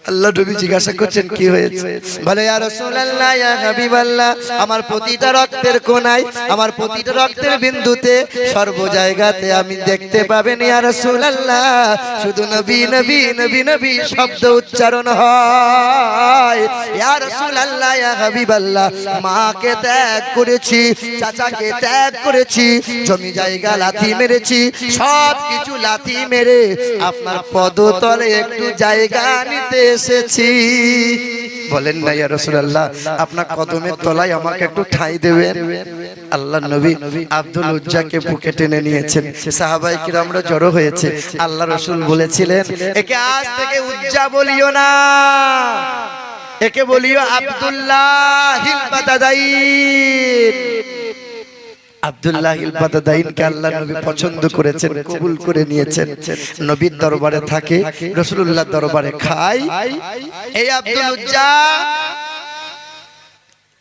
Speaker 2: আল্লাহ নবী জিজ্ঞাসা করছেন কি হয়েছে? বলে, ইয়া রাসূলুল্লাহ, ইয়া হাবিবাল্লাহ, আমার প্রতিটা রক্তের কোণায়, আমার প্রতিটা রক্তের বিন্দুতে, সর্ব জায়গাতে আমি দেখতে পাবেন ইয়া রাসূলুল্লাহ, শুধু নবী নবী নবী নবী শব্দ উচ্চারণ হয়। ইয়া রাসূলুল্লাহ, ইয়া হাবিবাল্লাহ, মাকে ত্যাগ করেছি, চাচাকে ত্যাগ করেছি, জমি জায়গা লাথি মেরেছি, সব কিছু লাথি মেরে আপনার পদতলে একটু জায়গা নিতে এসেছি। বলেন না ইয়া রাসূলুল্লাহ, আপনার কদমের তলায় আমাকে একটু ঠাঁই দেবেন? আল্লাহর নবী আব্দুল উজ্জাকে বুকে টেনে নিয়েছেন। সাহাবায়ে কিরামরা জড়ো হয়েছে। আল্লাহ রাসূল বলেছিলেন, একে আজ থেকে উজ্জা বলিও না, একে বলিও আব্দুল্লাহিল বাদাদাইন। আব্দুল্লাহিল বাদাদাইনকে আল্লাহ নবী পছন্দ করেছেন, কবুল করে নিয়েছেন। নবীর দরবারে থাকে, রাসূলুল্লাহর দরবারে খায়। এই আব্দুল উজ্জা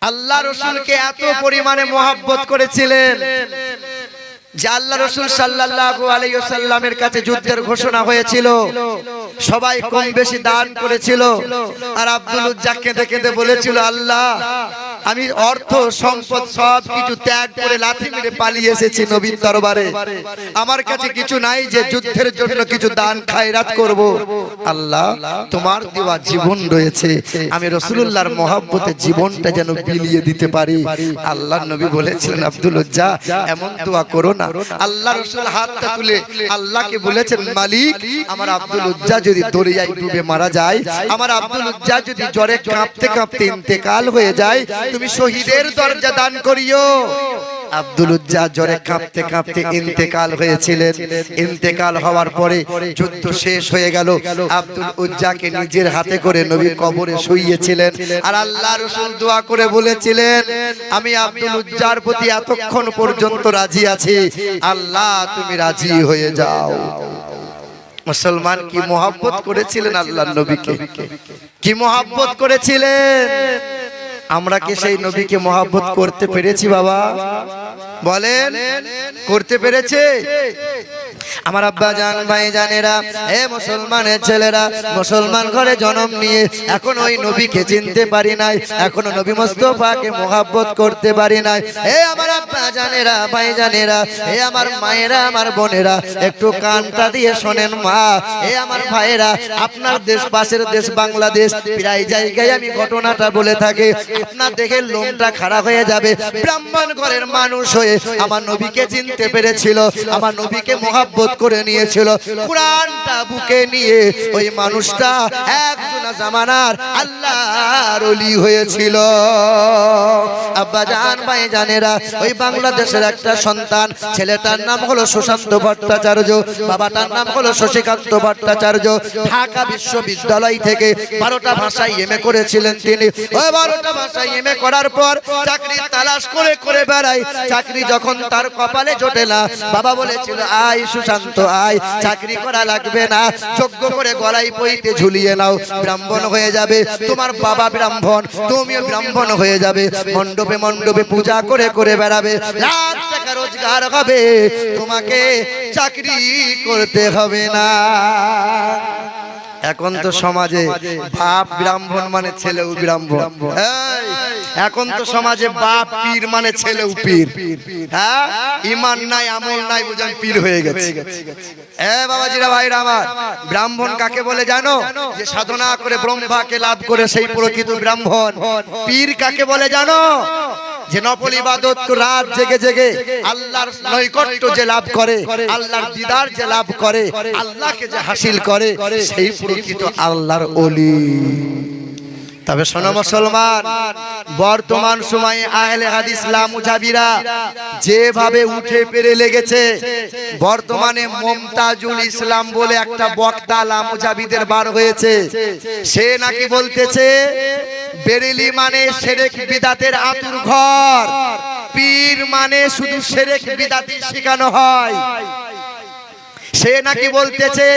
Speaker 2: আল্লাহ রাসূলকে এত পরিমাণে মহব্বত করেছিলেন, যে আল্লাহ রাসূল সাল্লাল্লাহু আলাইহি ওয়াসাল্লামের কাছে যুদ্ধের ঘোষণা হয়েছিল, সবাই কম বেশি দান করেছিল, আর আব্দুল উজ্জা কেঁদে কেঁদে বলেছিল, আল্লাহ আমি অর্থ সম্পদ সব কিছু ত্যাগ করে লাথি মেরে পালিয়ে এসেছি নবীর দরবারে, আমার কাছে কিছু নাই যে যুদ্ধের জন্য কিছু দান খায়রাত করব। আল্লাহ তোমার দেওয়া জীবন রয়েছে, আমি রাসূলুল্লাহর মহব্বতে জীবনটা যেন বিলিয়ে দিতে পারি। আল্লাহর নবী বলেছিলেন, আব্দুল উজ্জা এমন দোয়া করো না। আল্লাহ রাসূল হাতটা তুলে আল্লাহকে বলেছেন, মালিক আমার আব্দুল উজ্জা যদি দরিয়ায় ডুবে মারা যায়, আমার আব্দুল উজ্জা যদি জ্বরে কাঁপতে কাঁপতে ইন্তেকাল হয়ে যায়, তুমি শহীদের দরজা দান করিও। আব্দুল উজ্জা জ্বরে কাঁপতে কাঁপতে ইন্তেকাল হয়েছিলেন। ইন্তেকাল হওয়ার পরে যুদ্ধ শেষ হয়ে গেল। আব্দুল উজ্জাকে নিজের হাতে করে নবী কবরে শুইয়েছিলেন, আর আল্লাহ রাসূল দোয়া করে বলেছিলেন, আমি আব্দুল উজ্জার প্রতি এতক্ষণ পর্যন্ত রাজি আছি, আল্লাহ তুমি রাজি হয়ে যাও। মুসলমান কি মোহাব্বত করেছিলেন আল্লাহর নবীকে, কি মোহাব্বত করেছিলেন। আমরা কি সেই নবীকে মোহাব্বত করতে পেরেছি বাবা? বলেন, করতে পেরেছে? আমার আব্বা জান ভাই জানেরা, হে মুসলমানের ছেলেরা, মুসলমান ঘরে জন্ম নিয়ে এখন ওই নবীকে চিনতে পারি নাই, এখনো নবী মুস্তাফাকে মোহাব্বত করতে পারি নাই। হে আমার আব্বা জানেরা, ভাই জানেরা, হে আমার মায়েরা, আমার বোনেরা, একটু কানটা দিয়ে শোনেন মা, হে আমার ভাইয়েরা, আপনার দেশ, পাশের দেশ বাংলাদেশ, প্রায় জায়গায় আমি ঘটনাটা বলে থাকি, আপনার দেখে লোমটা খারাপ হয়ে যাবে। ব্রাহ্মণ ঘরের মানুষ হয়ে আমার নবীকে চিনতে পেরেছিল, আমার নবীকে মোহাব্বত করে নিয়েছিল, কুরআনটা বুকে নিয়ে ওই মানুষটা একজন জামানার আল্লাহর ওলি হয়েছিল। আব্বা জান ভাই জানেরা, ওই বাংলাদেশের একটা সন্তান, ছেলেটার নাম হলো সুশান্ত ভট্টাচার্য, বাবাটার নাম হলো শশীকান্ত ভট্টাচার্য। ঢাকা বিশ্ববিদ্যালয় থেকে 12টা ভাষায় এমএ করেছিলেন তিনি। ওই 12টা ভাষায় এমএ করার পর চাকরি তালাশ করে করে বেড়ায়, চাকরি যখন তার কপালে জোটে না, বাবা বলেছিল, আয় সুশান্ত আয়, চাকরি করা লাগবে না, যোগ্য করে গলায় পইতে ঝুলিয়ে নাও, ব্রাহ্মণ হয়ে যাবে, তোমার বাবা ব্রাহ্মণ, তুমিও ব্রাহ্মণ হয়ে যাবে, মণ্ডপে মণ্ডপে পূজা করে করে বেড়াবে, লাখ টাকা রোজগার হবে, তোমাকে চাকরি করতে হবে না। এখন তো সমাজে বাপ ব্রাহ্মণ মানে ছেলেও ব্রাহ্মণ, এখন তো সমাজে বাপ পীর মানে ছেলেও পীর। হ্যাঁ, ইমান নাই আমল নাই বুঝান পীর হয়ে গেছে। বাবাজিরা ভাইরা আমার, ব্রাহ্মণ কাকে বলে জানো? যে সাধনা করে ব্রহ্মাকে লাভ করে সেই প্রকৃত ব্রাহ্মণ। পীর কাকে বলে জানো? যে নফল ইবাদত রাত জেগে জেগে আল্লাহর নৈকট্য যে লাভ করে, আল্লাহর দিদার যে লাভ করে, আল্লাহকে যে হাসিল করে, সেই প্রকৃত আল্লাহর ওলি। তবে শোনো মুসলমান, বর্তমান সময়ে আহলে হাদিস লামুজাবিরা যেভাবে উঠে পেরে লেগেছে, বর্তমানে মুমতাজুল ইসলাম বলে একটা বক্তা লামুজাবিদের বার হয়েছে, সে নাকি বলতেছে বেরেলি মানে শিরক বিদআতের আতুর ঘর, পীর মানে শুধু শিরক বিদআতই শেখানো হয়। সে নাকি বলতেছে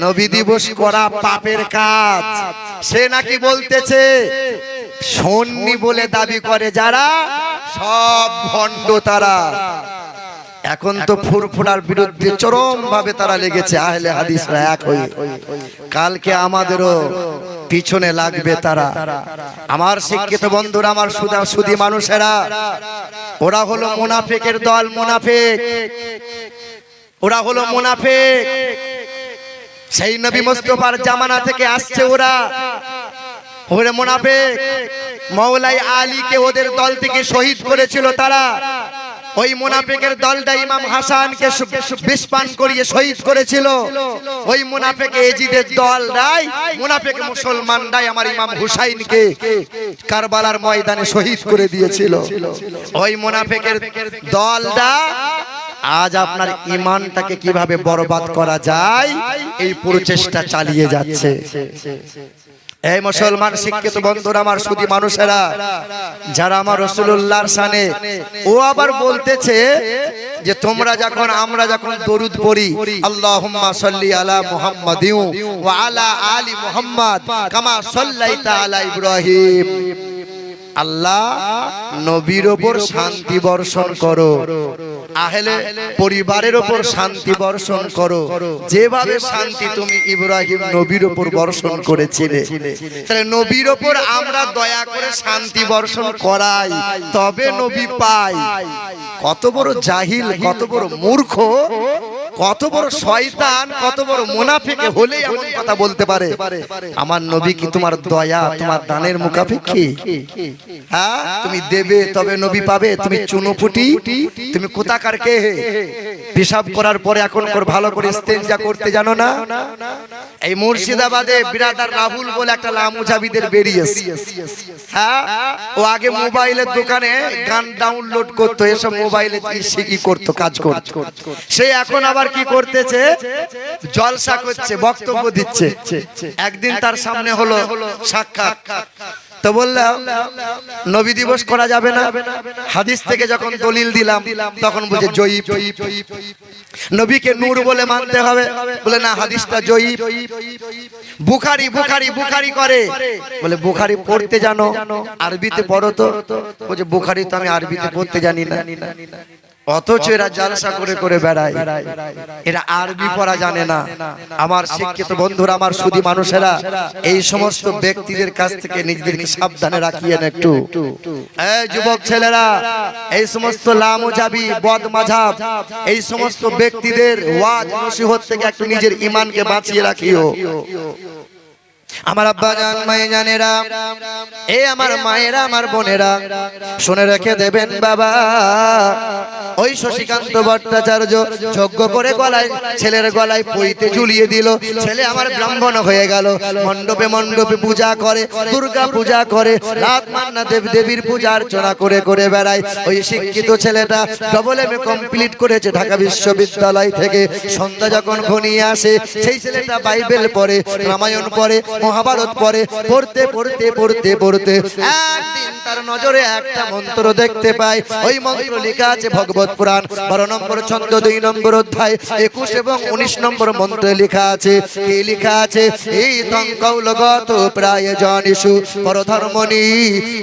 Speaker 2: নবী দিবস করা পাপের কাজ, সে নাকি বলতেছে সুন্নি বলে দাবি করে যারা সব ভণ্ড তারা। এখন তো ফুরফুরার বিরুদ্ধে চরম ভাবে তারা লেগেছে আহলে হাদিসরা এক হয়ে, কালকে আমাদেরও পিছনে লাগবে তারা। আমার শিক্ষিত বন্ধুরা, আমার সুধী মানুষেরা, ওরা হলো মুনাফিকের দল, মুনাফিক, ওরা হলো মুনাফিক। সেই নবী মুস্তাফার জামানা থেকে আসছে ওরা, ওরা মুনাফিক। মওলাই আলীকে ওদের দল থেকে শহীদ করেছিল তারা। ওই মুনাফিকের দলটা ইমাম হাসানকে বিষ পান করিয়ে শহীদ করেছিল। ওই মুনাফিক এজিদের দলটাই, মুনাফিক মুসলমানরাই আমার ইমাম হুসাইনকে কারবালার ময়দানে শহীদ করে দিয়েছিল। ওই মুনাফিকের দলটা আজ আপনার ঈমানটাকে কিভাবে বরবাদ করা যায় এই প্রচেষ্টা চালিয়ে যাচ্ছে। এই মুসলমান শিক্ষিত বন্ধুরা, আমার সুধী মানুষেরা, যারা আমার রাসূলুল্লাহর শানে, ও আবার বলতেছে যে তোমরা যখন, আমরা যখন দরুদ পড়ি, আল্লাহুম্মা সাল্লি আলা মুহাম্মাদিন ওয়া আলা আলি মুহাম্মাদ কামা সাল্লাইতা আলা ইব্রাহিম, আল্লাহ নবীর উপর শান্তি বর্ষণ করো, আহলে পরিবারের উপর শান্তি বর্ষণ করো, যেভাবে শান্তি তুমি ইব্রাহিম নবীর উপর বর্ষণ করেছিলে। তাহলে নবীর উপর আমরা দয়া করে শান্তি বর্ষণ করাই, তবে নবী পাই। কত বড় জাহিল, কত বড় মূর্খ, কত বড় শয়তান, কত বড় মুনাফিক হলেই এমন কথা বলতে পারে। আমার নবী কি তোমার দয়া, তোমার দানের মুখাপেক্ষী? হ্যাঁ, তুমি দেবে তবে নবী পাবে। তুমি চুনোপুটি, তুমি কোথাকার কে? পেশাব করার পরে এখন ভালো করে ইস্তেঞ্জা করতে জানো না? এই মুর্শিদাবাদে বিরাদার রাহুল বলে একটা লামুজাবিদের বেরিয়েছে। হ্যাঁ, ও আগে মোবাইলের দোকানে গান ডাউনলোড করতো, এসব মোবাইলে কি করতো, কাজ করতো। সে এখন আবার কি করতেছে, জলসা করছে, বক্তব্য দিচ্ছে। একদিন তার সামনে হলো সাক্ষাৎ, তো বললাম নবী দিবস করা যাবে না। হাদিস থেকে যখন দলিল দিলাম তখন বলছে জয়ীব, নবীকে নূর বলে মানতে হবে। বলে না, হাদিসটা জয়ীব। বুখারী বুখারী বুখারী করে, বলে বুখারী পড়তে জানো? আরবিতে পড়ো তো। বলছে বুখারী তো আমি আরবিতে পড়তে জানি না। অথচ এরা জালসা করে করে বেড়ায়, এরা আরবি পড়া জানে না। আমার শিক্ষিত বন্ধুরা, আমার সুধী মানুষেরা, এই সমস্ত ব্যক্তিদের কাছ থেকে নিজেদেরকে সাবধানে রাখিয়েন একটু। এই যুবক ছেলেরা, এই সমস্ত লামুজাবি, বদমাঝাব, এই সমস্ত ব্যক্তিদের ওয়াজ নসিহত থেকে একটু নিজের ঈমানকে বাঁচিয়ে রাখিও। আমার আব্বা জান, মায়ে জানেরা, এ আমার মায়েরা, আমার বোনেরা, শুনে রেখে দেবেন বাবা। ওই শশীকান্ত ভট্টাচার্য যজ্ঞ করে গলায়, ছেলের গলায় পইতে ঝুলিয়ে দিল। ছেলে আমার ব্রাহ্মণ হয়ে গেল, মণ্ডপে মণ্ডপে পূজা করে, দুর্গা পূজা করে, রাত মান্না দেব দেবীর পূজা অর্চনা করে করে বেড়ায়। ওই শিক্ষিত ছেলেটা ডবল এমএ কমপ্লিট করেছে ঢাকা বিশ্ববিদ্যালয় থেকে। সন্ধ্যা যখন ঘনিয়ে আসে, সেই ছেলেটা বাইবেল পড়ে, রামায়ণ পড়ে, মহাভারত পড়ে। পড়তে পড়তে পড়তে পড়তে একদিন তার নজরে একটা মন্ত্র দেখতে পায়। ওই মন্ত্র লেখা আছে ভগবত পুরাণ 12 নম্বর ছন্দ 2 নম্বর অধ্যায় 21 এবং 19 নম্বর মন্ত্রে লেখা আছে। কি লেখা আছে? এই তঙ্কৌলগত প্রায় জানিসু পরধর্মনি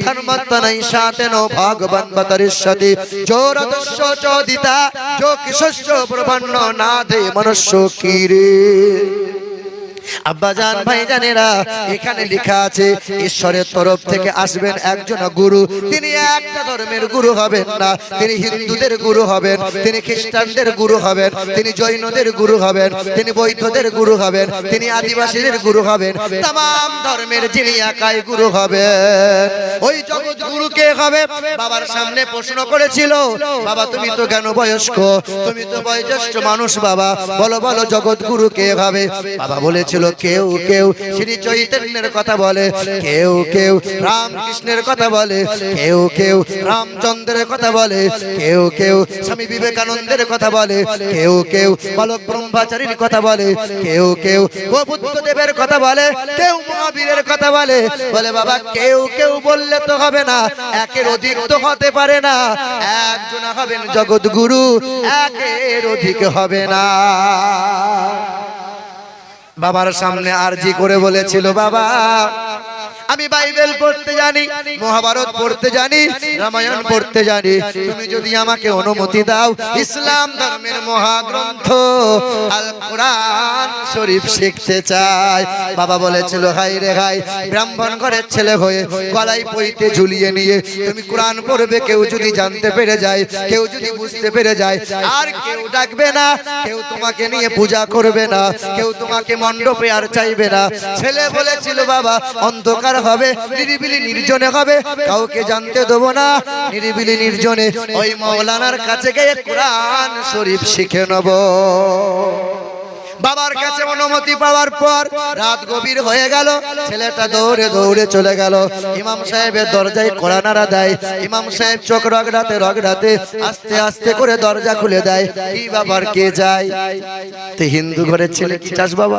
Speaker 2: ধর্মত্তনৈ সাতেন ভগবান বতরিষ্যতি জোরদস্য চোদিতা যো কিশস্য প্রবন্ন নাদে মনুষ্য কিরে। আব্বাজান, ভাইজানেরা, এখানে লেখা আছে ঈশ্বরের তরফ থেকে আসবেন একজন গুরু। তিনি একটা ধর্মের গুরু হবেন না, তিনি হিন্দুদের গুরু হবেন, তিনি খ্রিস্টানদের গুরু হবেন, তিনি জৈনদের গুরু হবেন, তিনি বৌদ্ধদের গুরু হবেন, তিনি আদিবাসীদের গুরু হবেন, তাম ধর্মের যিনি একাই গুরু হবেন। ওই জগৎ গুরু কে হবে? বাবার সামনে প্রশ্ন করেছিল, বাবা তুমি তো জ্ঞান বয়স্ক, তুমি তো বয়োজ্যেষ্ঠ মানুষ, বাবা বলো বলো জগৎ গুরু কে হবে? বাবা বলেছিল কেউ কেউ শ্রী চৈতন্যের কথা বলে, কেউ কেউ রামকৃষ্ণের কথা বলে, কেউ কেউ রামচন্দ্রের কথা বলে, কেউ কেউ স্বামী বিবেকানন্দের কথা বলে, কেউ কেউ বালক ব্রহ্মচারীর কথা বলে, কেউ কেউ বুদ্ধদেবের কথা বলে, কেউ মহাবীরের কথা বলে। বলে বাবা কেউ কেউ বললে তো হবে না, একের অধিক তো হতে পারে না। একজন হবেন জগৎ গুরু, একের অধিক হবে না। বাবার সামনে আরজি করে বলেছিল, বাবা আমি বাইবেল পড়তে জানি, মহাভারত পড়তে জানি, রামায়ণ পড়তে জানি, তুমি যদি আমাকে অনুমতি দাও ইসলাম ধর্মের মহাগ্রন্থ আল কোরআন শরীফ শিখতে চাই। বাবা বলেছিল হাই রে হাই, ব্রাহ্মণ ঘরের ছেলে হয়ে গলায় পইতে ঝুলিয়ে নিয়ে তুমি কোরআন পড়বে, কেউ যদি জানতে পেরে যায়, কেউ যদি বুঝতে পেরে যায়, আর কেউ ডাকবে না, কেউ তোমাকে নিয়ে পূজা করবে না, কেউ তোমাকে মণ্ডপে আর চাইবে না। ছেলে বলেছিল বাবা অন্ধকার হবে, নিরিবিলি নির্জনে হবে, কাউকে জানতে দেবো না, নিরিবিলি নির্জনে ওই মৌলানার কাছে গিয়ে কোরআন শরীফ শিখে নেব। বাবার কাছে অনুমতি পাওয়ার পর রাত গভীর হয়ে গেল, ছেলেটা দৌড়ে দৌড়ে চলে গেল। ইমাম সাহেবের দরজায় কড়া নাড়া দেয়। ইমাম সাহেব চোখ রগড়াতে আস্তে আস্তে করে দরজা খুলে দেয়। কি বাবার কে যায়? তো হিন্দু ঘরের ছেলে, কি চাস বাবা?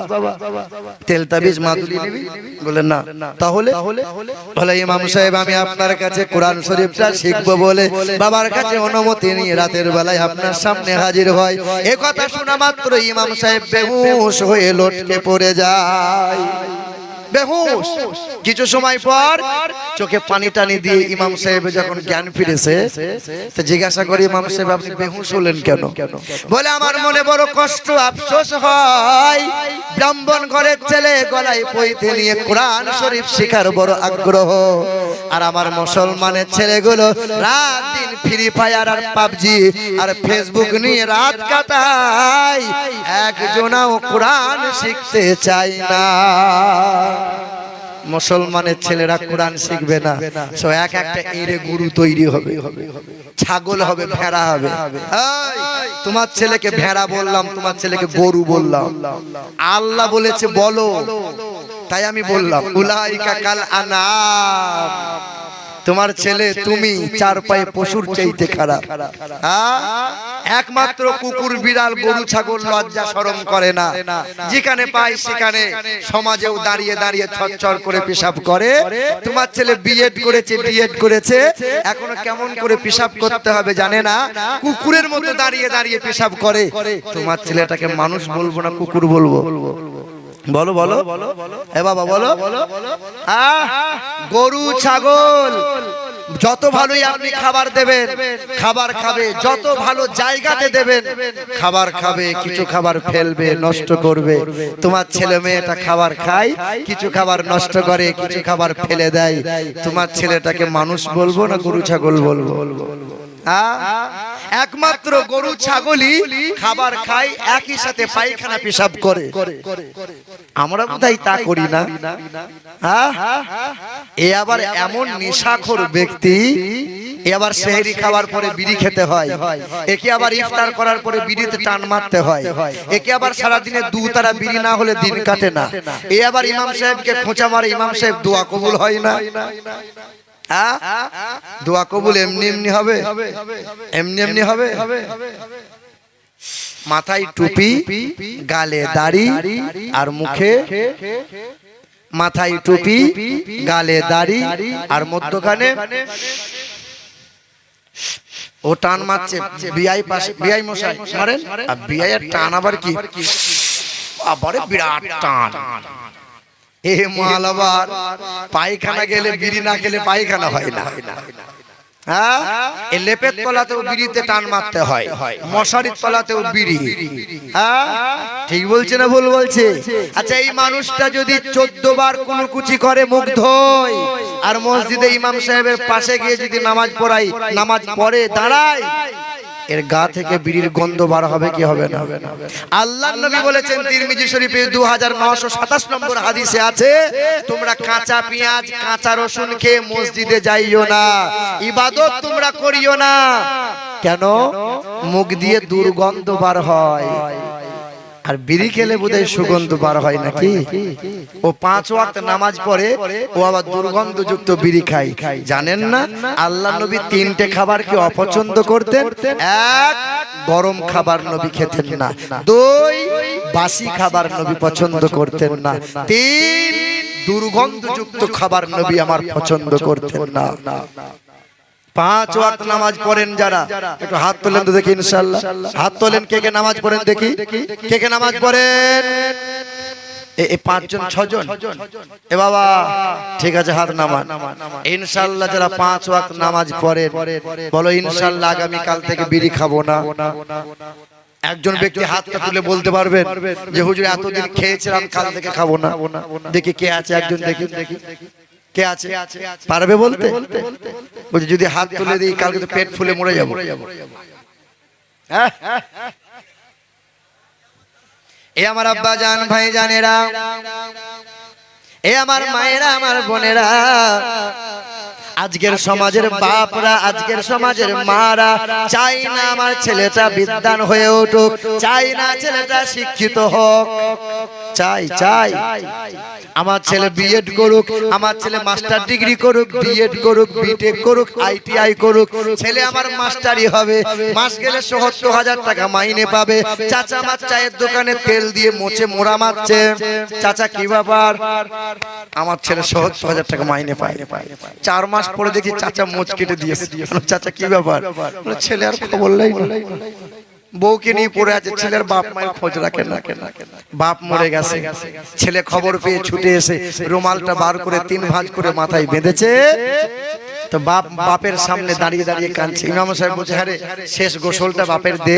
Speaker 2: তেল তাবিজ মাদুলি নিবি? বলে না। তাহলে বলে ইমাম সাহেব আমি আপনার কাছে কোরআন শরীফটা শিখবো বলে বাবার কাছে অনুমতি নিয়ে রাতের বেলায় আপনার সামনে হাজির হয়। এ কথা শোনা মাত্র ইমাম সাহেব বেহুশ হয়ে লটকে পড়ে যায়। বেহুশ। কিছু সময় পর চোখে পানি টানি দিয়ে ইমাম সাহেব যখন জ্ঞান ফিরেছে তো জিজ্ঞাসা করি, ইমাম সাহেব আপনি বেহুশ হলেন কেন? বলে আমার মনে বড় কষ্ট আফসোস হয়, ব্রাহ্মণ ঘরের ছেলে গলায় পইতে নিয়ে কোরআন শরীফ শেখার বড় আগ্রহ, আর আমার মুসলমানের ছেলেগুলো রাত দিন ফ্রি ফায়ার আর পাবজি আর ফেসবুক নিয়ে রাত কাটায়, একজনাও কোরআন শিখতে চায় না। মুসলমানের ছেলেরা কোরআন শিখবে না, সো এক একটা এরে গুরু তৈরি হবে, ছাগল হবে, ভেড়া হবে। তোমার ছেলেকে ভেড়া বললাম, তোমার ছেলেকে গরু বললাম, আল্লাহ বলেছে বলো, তাই আমি বললাম উলাইকা কাল আনাম। তোমার ছেলে তুমি চার পায়ে পশুর চাইতে খারাপ। একমাত্র কুকুর বিড়াল গরু ছাগল লজ্জা শরম করে না, যেখানে পায় সেখানে সমাজেও দাঁড়িয়ে দাঁড়িয়ে ছটছট করে পেশাব করে। তোমার ছেলে বিএড করেছে, ডিএড করেছে, এখনো কেমন করে পেশাব করতে হবে জানে না, কুকুরের মতো দাঁড়িয়ে দাঁড়িয়ে পেশাব করে। তোমার ছেলেটাকে মানুষ বলবো না কুকুর বলবো? বলো বলো এ বাবা বলো। গরু ছাগল যত ভালোই আপনি খাবার দেবেন খাবার খাবে, যত ভালো জায়গাতে দেবেন খাবার খাবে, কিছু খাবার ফেলবে, নষ্ট করবে। তোমার ছেলে মেয়েটা খাবার খায়, কিছু খাবার নষ্ট করে, কিছু খাবার ফেলে দেয়। তোমার ছেলেটাকে মানুষ বলবো না গরু ছাগল বলবো? একমাত্র গরু ছাগলই খাবার খায়, একই সাথে পায়খানা পেশাব করে। আমরা বোধহয় তা করি না। এ আবার এমন নেশাখোর ব্যক্তি, এ আবার সেহরি খাওয়ার পরে বিড়ি খেতে হয়, একে আবার ইফতার করার পরে বিড়িতে টান মারতে হয়, একে আবার সারাদিনে দু তারা বিড়ি না হলে দিন কাটে না। এ আবার ইমাম সাহেবকে খোঁচা মারে, ইমাম সাহেব দোয়া কবুল হয় না। দোয়া কবুল এমনি এমনি হবে? এমনি এমনি হবে? মাথায় টুপি, গালে দাড়ি আর মুখে, মাথায় টুপি, গালে দাড়ি আর মধ্যখানে ও টান মারছে। বিআই পাশে, বিআই মশাই মারেন, আর বিআই এর টান আবার কি, আবারে বিরাট টান। এ মাল আবার পায়খানা গেলে বিড়ি না খেলে পায়খানা হয় না। লেপের তলাতেও বিড়িতে টান মারতে হয়, মশারির তলাতেও বিড়ি। ঠিক বলছে না ভুল বলছে? আচ্ছা, এই মানুষটা যদি 14 বার কুনুকুচি করে মুখ ধোয়, আর মসজিদে ইমাম সাহেবের পাশে গিয়ে যদি নামাজ পড়াই, নামাজ পড়ে দাঁড়ায়, এর গা থেকে বিড়ির গন্ধ বার হবে কি হবে না? আল্লাহর নবী বলেছেন তিরমিজি শরীফে 2927 নম্বর হাদিসে আছে, তোমরা কাঁচা পেঁয়াজ কাঁচা রসুন খেয়ে মসজিদে যাইও না, ইবাদত তোমরা করিও না। কেন? মুখ দিয়ে দুর্গন্ধ বার হয়, আর বিড়ি খেলে বোধহয় সুগন্ধ বার হয় নাকি? ও 5 ওয়াক্ত নামাজ পড়ে, ও আবার দুর্গন্ধযুক্ত বিড়ি খায়। জানেন না আল্লাহর নবী 3টে খাবার কি অপছন্দ করতেন? 1, গরম খাবার নবী খেতেন না। 2, বাসি খাবার নবী পছন্দ করতেন না। 3, দুর্গন্ধযুক্ত খাবার নবী আমার পছন্দ করতেন না। 5 ওয়াক্ত নামাজ পড়েন যারা, একটু হাত তোলেন তো দেখি, ইনশাআল্লাহ হাত তোলেন। কে কে নামাজ পড়েন দেখি, কে কে নামাজ পড়েন? এই 5 জন 6 জন? এ বাবা ঠিক আছে, হাত নামান। ইনশাআল্লাহ যারা 5 ওয়াক্ত নামাজ পড়েন বলো ইনশাআল্লাহ আগামী কাল থেকে বিড়ি খাবো না। একজন ব্যক্তি হাতটা তুলে বলতে পারবেন যে হুজুর এতদিন খেয়েছিলাম, কাল থেকে খাবো না? দেখি কে আছে, একজন দেখি, কে আছে পারবে বলতে? বলছি যদি হাত তুলে দিই কালকে তো পেট ফুলে মরে যাবো। এ আমার আব্বা জান, ভাই জানেরা, এ আমার মায়েরা, আমার বোনেরা, আজকের সমাজের বাপরা, আজকের সমাজের মারা চাই না আমার ছেলেটা বিদ্বান হয়ে উঠুক, চাই না ছেলেটা শিক্ষিত হোক, চাই আমার ছেলে বিএড করুক, আমার ছেলে মাস্টার ডিগ্রি করুক, ডিএড করুক, বিটেক করুক, আইটিআই করুক, ছেলে আমার মাস্টারই হবে, মাস গেলে ৭০,০০০ টাকা মাইনে পাবে। চাচা আমার চায়ের দোকানে তেল দিয়ে মোচে মোড়া মারছে, চাচা কি ব্যাপার? আমার ছেলে ৭০,০০০ টাকা মাইনে পায়। 4 মাস পরে দেখি চাচা মোচ কেটে দিয়েছে। চাচা কি ব্যাপার? ছেলে আর খবর নাই, বউকে নিয়ে পড়ে আছে, ছেলের বাপ মায়ের খোঁজ রাখে না, বাপ মরে গেছে। ছেলে খবর পেয়ে ছুটে এসে রুমালটা বার করে 3 ভাঁজ করে মাথায় বেঁধেছে। তো বাপের সামনে দাঁড়িয়ে দাঁড়িয়ে কাঁদছে। ইমাম সাহেব বলছে, হ্যাঁ রে, শেষ গোসলটা বাপের দে।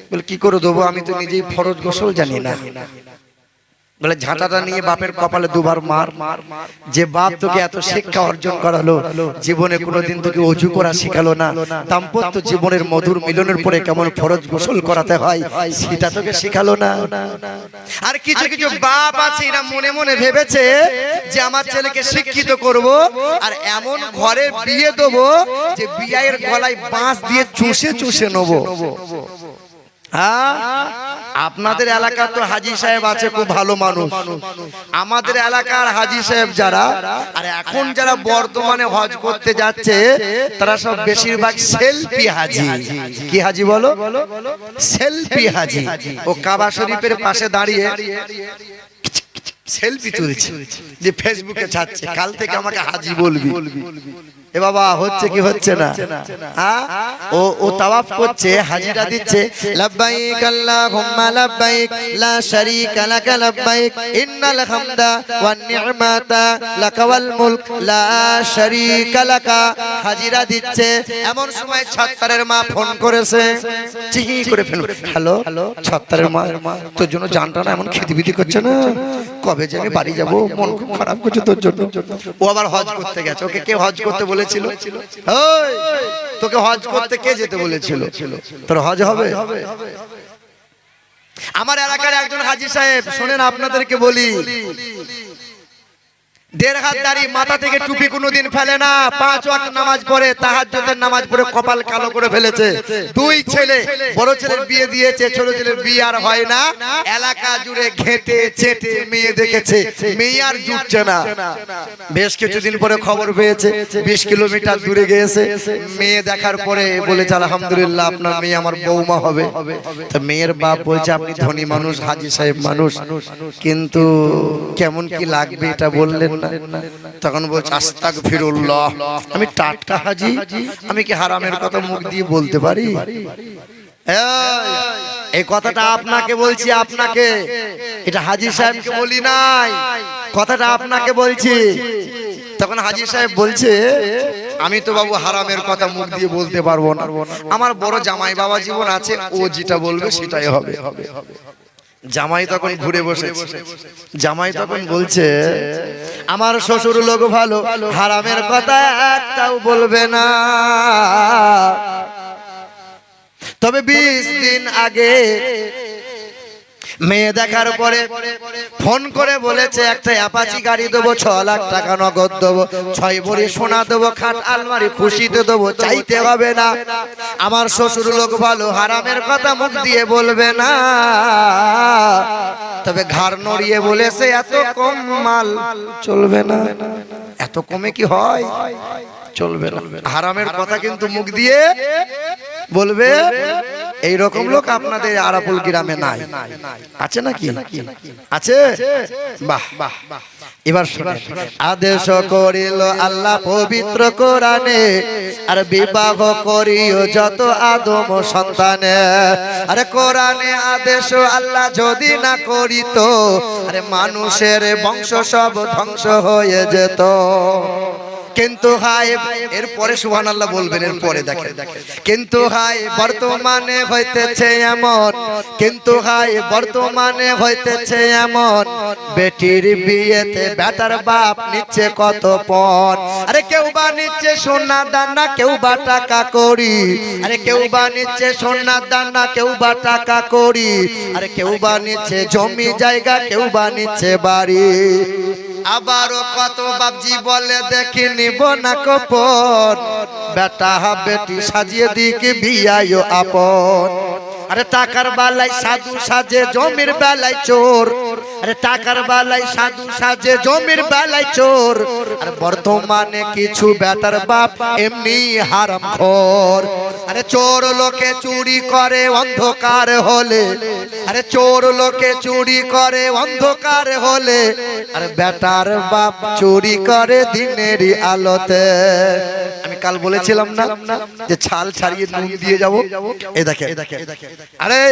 Speaker 2: বলে কি করে দেবো, আমি তো নিজেই ফরজ গোসল জানি না। বলে ঝাঁটাটা নিয়ে বাপের কপালে 2 বার মার। যে বাপ তোকে এত শিক্ষা অর্জন করালো, জীবনে কোনোদিন তোকে অজু করা শিখালো না, দাম্পত্য জীবনের মধুর মিলনের পরে কেমন ফরজ গোসল করাতে হয় সেটা তোকে শিখালো না। আর কিছু কিছু বাপ আছে, এরা মনে মনে ভেবেছে যে আমার ছেলেকে শিক্ষিত করব, আর এমন ঘরে বিয়ে দেবো যে বিয়ের গলায় বাঁশ দিয়ে চুষে চুষে নেবো। আপনাদের এলাকার তো হাজী সাহেব আছে, খুব ভালো মানুষ। আমাদের এলাকার হাজী সাহেব যারা, আর এখন যারা বর্তমানে হজ করতে যাচ্ছে, তারা সব বেশিরভাগ সেলফি হাজী। কি হাজী বলো? সেলফি হাজী। ও কাবা শরীফের পাশে দাঁড়িয়ে সেলফি তুলছে, যে ফেসবুকে ছাড়ছে, কাল থেকে আমাকে হাজী বলবি। এ বাবা, হচ্ছে কি হচ্ছে না? ও তাওয়াফ করছে, হাজিরা দিচ্ছে, লাব্বাইক আল্লাহুম্মা লাব্বাইক লা শারীকা লাক লাব্বাইক ইন্নাল হামদা ওয়ান নি'মাতা লাকা ওয়াল মুলক লা শারীকা লাকা। হাজিরা দিচ্ছে, এমন সময় ছত্তারের মা ফোন করেছে, চিহি করে ফেলল, হ্যালো ছত্তারের মা, তোর জন্য জানটা না এমন খিদিবিদি করছে না, কবে যে আমি বাড়ি যাব, মন খুব খারাপ করছে তোর জন্য। ও আবার হজ করতে গেছে। ওকে কে হজ করতে বলেছিল? তোকে হজ করতে কে যেতে বলেছিল? তোর হজ হবে? আমার এলাকার একজন হাজী সাহেব, শোনেন আপনাদেরকে বলি, 1.5 হাত দাড়ি, মাথা থেকে টুপি কোনোদিন ফেলে না, 5 ওয়াক্ত নামাজ পড়ে, তাহাজ্জুদের নামাজ পড়ে কপাল কালো করে ফেলেছে। 2 ছেলে, বড় ছেলের বিয়ে দিয়েছে, ছোট ছেলের বিয়ে আর হয় না। এলাকা জুড়ে ঘেটে চেটে মেয়ে দেখেছে, মেয়ে আর জুটছে না। বেশ কিছুদিন পরে খবর পেয়েছে, 20 কিলোমিটার দূরে গিয়েছে। মেয়ে দেখার পরে বলেছে, আলহামদুলিল্লাহ আপনার মেয়ে আমার বৌমা হবে। তো মেয়ের বাপ বলছে, আপনি ধনী মানুষ, হাজী সাহেব মানুষ, কিন্তু কেমন কি লাগবে এটা বললেন না। তখন বলছে, আস্তাগফিরুল্লাহ, আমি টাটকা হাজী, আমি কি হারামের কথা মুখ দিয়ে বলতে পারি? এই কথাটা আপনাকে বলছি, আপনাকে, এটা হাজী সাহেবকে বলি নাই, কথাটা আপনাকে বলছি। তখন হাজী সাহেব বলছে, আমি তো বাবু হারামের কথা মুখ দিয়ে বলতে পারবো না, আমার বড় জামাই বাবা জীবন আছে, ও যেটা বলবে সেটাই হবে। জামাই তখন ঘুরে বসেছে। জামাই তখন বলছে, আমার শ্বশুর লোক ভালো, হারামের কথা একটাও বলবে না। তবে 20 দিন আগে মেয়ে দেখার পরে ফোন করে বলেছে, একটা অ্যাপাচি গাড়ি দেবো, 6 লাখ টাকা নগদ দেবো, 6 ভরি সোনা দেবো, খাট আলমারি খুশিতে দেবো, চাইতে হবে না। আমার শ্বশুর লোক ভালো, হারামের কথা মুখ দিয়ে বলবে না। তবে ঘাড় নড়িয়ে বলেছে, এত কম মাল চলবে না। এত কমে কি হয়? চলবে না। হারামের কথা কিন্তু মুখ দিয়ে বলবে। এই রকম লোক আপনাদের আরাপুল গ্রামে নাই, আছে নাকি? আছে? বাহ বাহ। এবার শুনুন, আদেশ করিল আল্লাহ পবিত্র কোরআনে, আর বিবাহ করিও যত আদম সন্তানে। আরে কোরআনে আদেশ আল্লাহ যদি না করিত, আরে মানুষের বংশ সব ধ্বংস হয়ে যেত। কিন্তু হায়, এরপরে সুবহানাল্লাহ বলবেন, এরপরে দেখেন, কিন্তু হায় বর্তমানে হইতেছে এমন, কিন্তু হায় বর্তমানে হইতেছে এমন, বেটির বিয়েতে বেটার বাপ নিচ্ছে কত পণ। আরে কেউ বা নিচ্ছে সোনা দানা, কেউ বা টাকা করি, আরে কেউ বা নিচ্ছে সোনা দানা, কেউ বা টাকা করি, আরে কেউ বা নিচ্ছে জমি জায়গা, কেউ বা নিচ্ছে বাড়ি। আবারও কত বাপজি বলে, দেখি নিব না কপন, বেটা বেটি সাজিয়ে দিকে বিয়ায় আপন। আরে টাকার বেলায় সাধু সাজে, জমির বেলায় চোর। আরে টাকার বেলায় সাধু সাজে, জমির বেলায় চোর। আর বর্তমানে কিছু বেটার বাপ এমনি হারামখোর। আরে চোর লোকে চুরি করে অন্ধকার হলে, আরে চোর লোকে চুরি করে অন্ধকার হলে, আরে বেটার বাপ চুরি করে দিনেরই আলোতে। আমি কাল বলেছিলাম না যে ছাল ছাড়িয়ে নুন দিয়ে যাব, এই দেখে আরে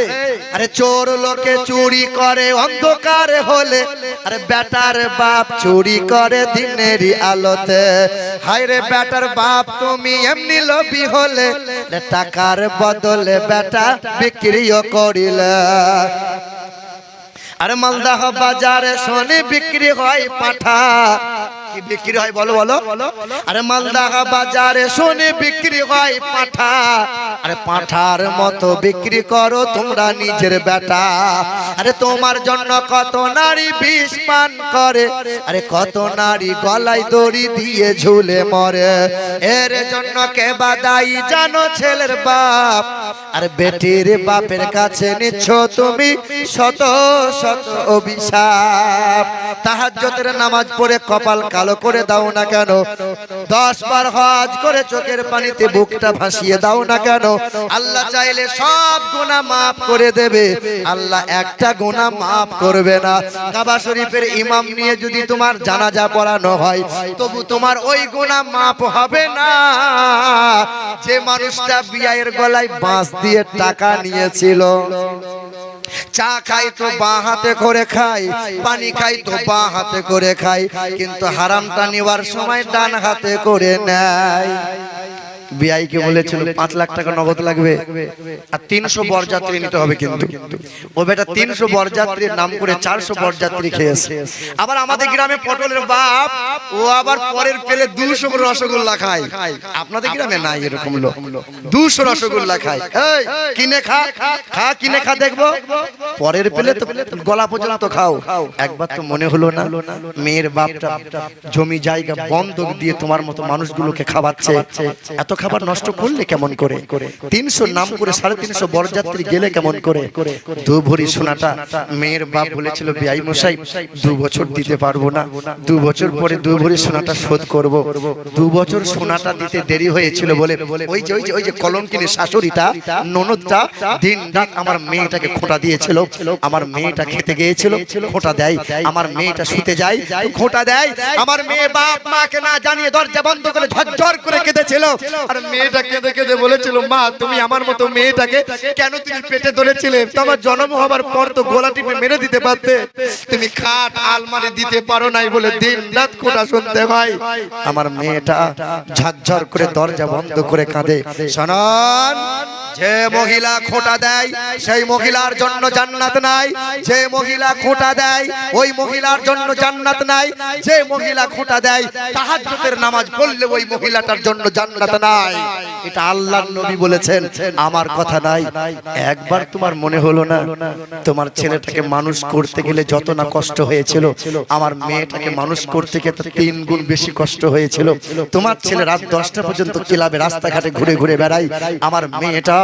Speaker 2: আরে চোর লোকে চুরি করে অন্ধকার হলে, আরে বেটার বাপ চুরি করে দিনেরই আলোতে। হায় রে বেটার বাপ তুমি এমনি লোভী হলে, টাকার বদলে বেটা বিক্রিও করিলে। আরে মালদাহ বাজারে সোনে বিক্রি হয় পাঠা, কি বিক্রি হয় বলো বলো? আরে মালদাহ বাজারে সোনে বিক্রি হয় পাঠা, আরে পাঠার মতো বিক্রি করো তোমরা নিজের বেটা। আরে তোমার জন্য কত নারী বিষ পান করে, আরে কত নারী গলায় দড়ি দিয়ে ঝুলে মরে। এর জন্য কে বাদাই জানো ছেলের বাপ, আরে বেটির বাপের কাছে নিচ্ছ তুমি শত শত অভিশাপ। তাহাজ্জুদের নামাজ পড়ে কপাল কালো করে দাও না কেন, 10 বার হজ করে চোখের পানিতে বুকটা ভাসিয়ে দাও না কেন, আল্লাহ চাইলে সব গুনাহ মাফ করে দেবে, আল্লাহ একটা গুনাহ মাফ করবে না। কাবা শরীফের ইমাম নিয়ে যদি তোমার জানাজা পড়ানো হয়, তবু তোমার ওই গুনাহ মাফ হবে না যে মানুষটা বিয়ের গলায় বাঁশ দিয়ে টাকা নিয়েছিল। চা খাই তো বাঁ হাতে করে খাই, পানি খাই তো বাঁ হাতে করে খাই, কিন্তু হারামটা নেওয়ার সময় ডান হাতে করে নেয়। বিআইকে বলেছিল 5 লাখ টাকা নগদ লাগবে আর 300 বরযাত্রী নিতে হবে, কিন্তু ও বেটা 300 বরযাত্রীর নাম করে 400 বরযাত্রী খেয়েছে। আবার আমাদের গ্রামে পটলের বাপ ও আবার পরের পেলে 200 রসগোল্লা খায়। আপনাদের গ্রামে নাই এরকম লোক? 200 রসগোল্লা খায়। এই কিনে খা, খা কিনে খা, দেখবো পরের পেলে তো গলা পর্যন্ত খাও। একবার তো মনে হলো না মেয়ের বাপটা জমি জায়গা বন্ধক দিয়ে তোমার মতো মানুষগুলোকে খাওয়াচ্ছে, এত খাবার নষ্ট করলে কেমন করে? 300 নাম করে 350 বরযাত্রী গেলে কেমন করে? 2 ভরি সোনাটা মেয়ের বাপ বলেছিল বিআই মশাই 2 বছর দিতে পারবো না, 2 বছর পরে 2 ভরি সোনাটা শোধ করব। 2 বছর সোনাটা দিতে দেরি হয়েছিল বলে ওই যে কলঙ্কিনী শাশুড়িটা ননদটা দিন রাত আমার মেয়েটাকে খোঁটা দিয়েছিল। আমার মেয়েটা খেতে গিয়েছিল খোঁটা দেয়, আমার মেয়েটা শুতে যায় খোঁটা দেয়, আমার মেয়ে বাপ মাকে না জানিয়ে দরজা বন্ধ করে ঝরঝর করে কেঁদেছিল। আর মেয়েটা কেঁদে কেঁদে বলেছিল, মা তুমি আমার মতো মেয়েটাকে কেন তুমি পেটে ধরেছিলে? তোমার জন্ম হবার পর তো গলা টিপে মেরে দিতে পারতে, তুমি খাট আলমারি দিতে পারো নাই বলে দিন রাত খোঁটা শুনতে হয়। আমার মেয়েটা ঝরঝর করে দরজা বন্ধ করে কাঁদে। শোনান, যে মহিলা খোঁটা দেয় সেই মহিলার জন্য জান্নাত নাই, যে মহিলা খোঁটা দেয় ওই মহিলার জন্য জান্নাত নাই, যে মহিলা খোঁটা দেয় তাহাজ্জুদের নামাজ পড়লে ওই মহিলাটার জন্য জান্নাত নাই। এটা আল্লাহর নবী বলেছেন, আমার কথা নাই। একবার তোমার মনে হলো না তোমার ছেলেটাকে মানুষ করতে গেলে যত না কষ্ট হয়েছিল, আমার মেয়েটাকে মানুষ করতে গিয়ে 3 গুণ বেশি কষ্ট হয়েছিল। তোমার ছেলে রাত 10টা পর্যন্ত ক্লাবে রাস্তাঘাটে ঘুরে ঘুরে বেড়ায়, আমার মেয়েটা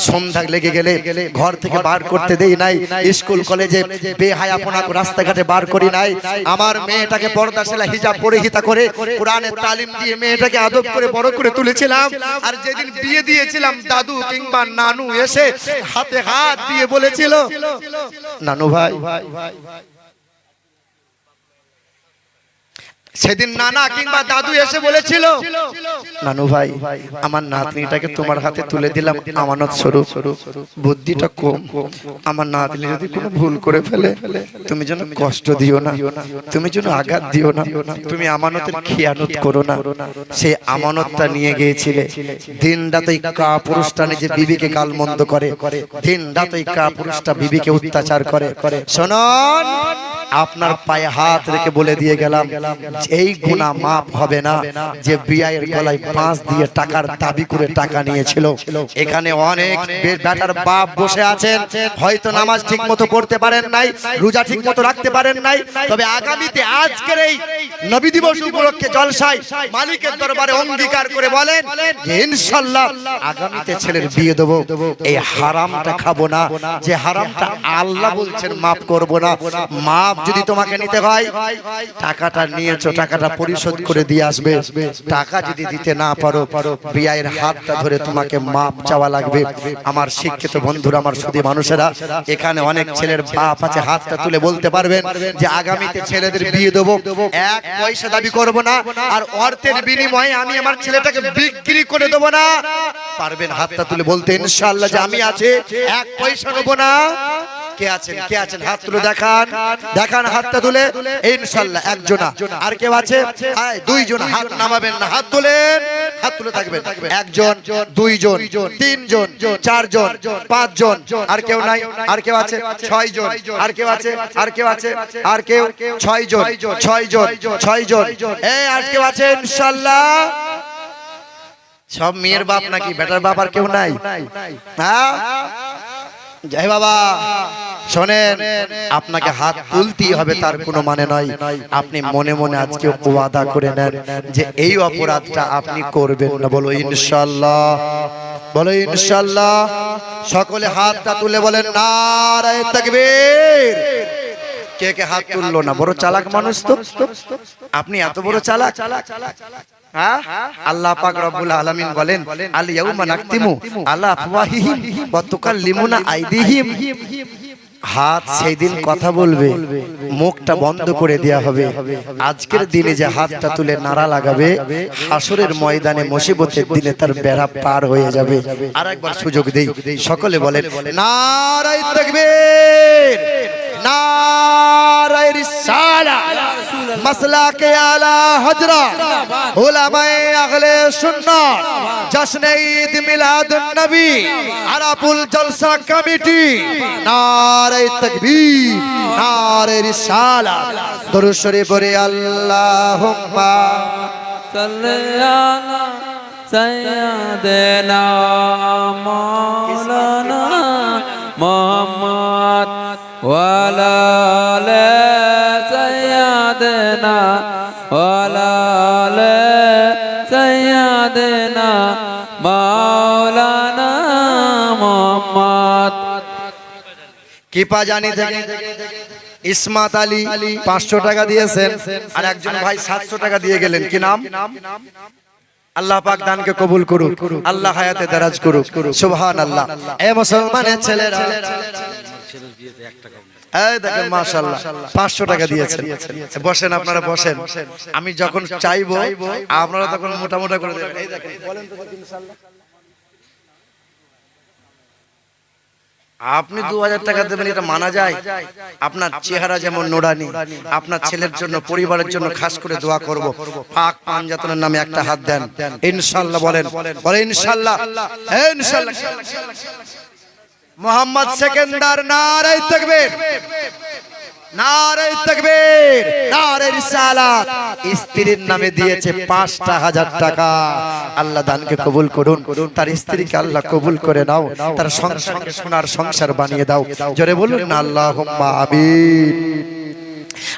Speaker 2: সন্ধ্যা লেগে গেলে ঘর থেকে বার করতে দেই নাই, স্কুল কলেজে বেহায়াপনা রাস্তাঘাটে বার করি নাই। আমার মেয়েটাকে পর্দাশালা হিজাব পরিহিতা করে কোরআনের তালিম দিয়ে মেয়েটাকে আদব করে বড় করে তুলেছিলাম। আর যেদিন বিয়ে দিয়েছিলাম দাদু কিংবা নানু এসে হাতে হাত দিয়ে বলেছিল, নানু ভাই, সেদিন নানা কিংবা দাদু এসে বলেছিল, নানু ভাই আমার নাতনিটাকে তোমার হাতে তুলে দিলাম আমানত স্বরূপ, বুদ্ধিটা কম, আমার নাতনি যদি কোনো ভুল করে ফেলে তুমি যেন কষ্ট দিও না, তুমি যেন আঘাত দিও না, তুমি আমানতের খেয়ানত করো না। সেই আমানতটা নিয়ে গিয়েছিলে। দিন রাত ওই কাপুরুষটা নিজে বিবিকে গালমন্দ করে, দিন রাত ওই কাপুরুষটা বিবিকে অত্যাচার করে। শুনুন, আপনার পায়ে হাত রেখে বলে দিয়ে গেলাম, এই গুনাহ মাফ হবে না যে বিয়ের গলায় বাঁশ দিয়ে টাকার দাবি করে টাকা নিয়েছিল। এখানে অনেক বেটার বাপ বসে আছেন, হয়তো নামাজ ঠিক মতো পড়তে পারেন নাই, রোজা ঠিক মতো রাখতে পারেন নাই, তবে আগামীতে আজকের এই নবী দিবস উপলক্ষে জলসায় মালিকের দরবারে অঙ্গীকার করে বলেন যে ইনশাআল্লাহ আগামীতে ছেলের বিয়ে দেব, এই হারামটা খাবো না, যে হারামটা আল্লাহ বলছেন মাফ করব না। মাফ যদি তোমাকে নিতে হয়, টাকাটা নিয়েছো, টাকাটা পরিশোধ করে দিয়ে আসবে। টাকা যদি দিতে না পারো, বিয়ের হাতটা ধরে তোমাকে মাপ চাওয়া লাগবে। আমার শিক্ষিত বন্ধুরা, আমার সুধী মানুষেরা, এখানে অনেক ছেলের বাপ আছে, হাতটা তুলে বলতে পারবেন যে আগামীতে ছেলেদের বিয়ে দেবো, এক পয়সা দাবি করব না, আর অর্থের বিনিময়ে আমি আমার ছেলেটাকে বিক্রি করে দেবো না? পারবেন হাতটা তুলে বলতে ইনশাআল্লাহ যে আমি আছে, এক পয়সা নেবো না? কে আছেন, কে আছেন? হাত তুলে দেখান, দেখান হাতটা তুলে। ইনশাআল্লাহ একজনা। আর কেউ আছে? দুইজন। হাত নামাবেন না, হাত তুলেন, হাত তুলে থাকবেন। একজন, দুইজন, তিনজন, চারজন, পাঁচজন। আর কেউ নাই? আর কেউ আছে? ছয়জন। আর কেউ আছে? আর কেউ আছে? আর কেউ? ছয়জন, ছয়জন, ছয়জন। আর কেউ আছে? ইনশাআল্লাহ সব মেয়ের বাপ নাকি? বেটার বাপ আর কেউ নাই? হ্যাঁ, জয় বাবা। শোনেন, আপনাকে হাত তুলতেই হবে তার কোনো মানে নয়। আপনি মনে মনে আজকে ওয়াদা করে নেন যে এই অপরাধটা আপনি করবেন না। বলো ইনশাআল্লাহ, বলো ইনশাআল্লাহ। সকলে হাতটা তুলে বলেন নারায়ে তাকবীর। কে কে হাত তুললো না? বড় চালাক মানুষ তো আপনি, এত বড় চালাক। আল্লাহ পাক রব্বুল আলামিন বলেন আল ইয়াউমা নাকতিমু আলা আফওয়াহিহিম ওয়া তুকাল্লিমুনা আইদিহিম। হাত সেই দিন কথা বলবে, মুখটা বন্ধ করে দেয়া হবে। আজকের দিনে যে হাতটা তুলে নারা লাগাবে, হাসরের ময়দানে মুসিবতের দিনে তার বেড়া পার হয়ে যাবে। আরেকবার সুযোগ দেই, সকলে বলেন নারায়ে তাকবীর, নারায়ে রিসালাহ, মাসলাকে আলা হযরত উলামায়ে আহলে সুন্নাহ, জশ্নে ঈদ মিলাদুন নবী, আরাফুল জলসা কমিটি। নারায়ে তাকবীর, নারায়ে রিসালাহ। দরুদ শরীফ পড়ে আল্লাহুম্মা
Speaker 3: সাল্লি আলা সাইয়্যিদিনা মাওলানা মুহাম্মদ ওয়া আলা আলি সাইয়্যিদিনা ওয়া আলা আলি সাইয়্যিদিনা মাওলানা মুহাম্মদ।
Speaker 2: কিপা জানি থেকে ইসমাত আলী 500 টাকা দিয়েছেন, আর একজন ভাই 700 টাকা দিয়ে গেলেন। কি নাম? আল্লাহ পাক দানকে কবুল করুক, আল্লাহ হায়াতে দারাজ করুক। সুবহানাল্লাহ। এ মুসলমানের ছেলেরা, এই দেখেন মাশাআল্লাহ 500 টাকা দিয়েছেন। বসেন, আপনারা বসেন। আমি যখন চাইবো আপনারা তখন মোটা মোটা করে দেবেন। এই দেখেন, বলেন তো ইনশাআল্লাহ। আপনি 2000 টাকা দেবেন, এটা মানা যায়? আপনার চেহারা যেমন নোরানি, আপনার ছেলের জন্য, পরিবারের জন্য খাস করে দোয়া করব। পাক পাঞ্জাতনের নামে একটা হাত দেন ইনশাআল্লাহ। বলেন, বলেন ইনশাআল্লাহ, ইনশাআল্লাহ। মোহাম্মদ সেকেন্দার, নারায়ে তাকবীর, নারায়ে তাকবীর, নারায়ে রিসালাত। স্ত্রীর নামে দিয়েছে 5,000 টাকা। আল্লাহ দানকে কবুল করুন, তার স্ত্রীকে আল্লাহ কবুল করে নাও, তার সংসারকে সোনার সংসার বানিয়ে দাও। জোরে বলুন না আল্লাহুম্মা আমিন।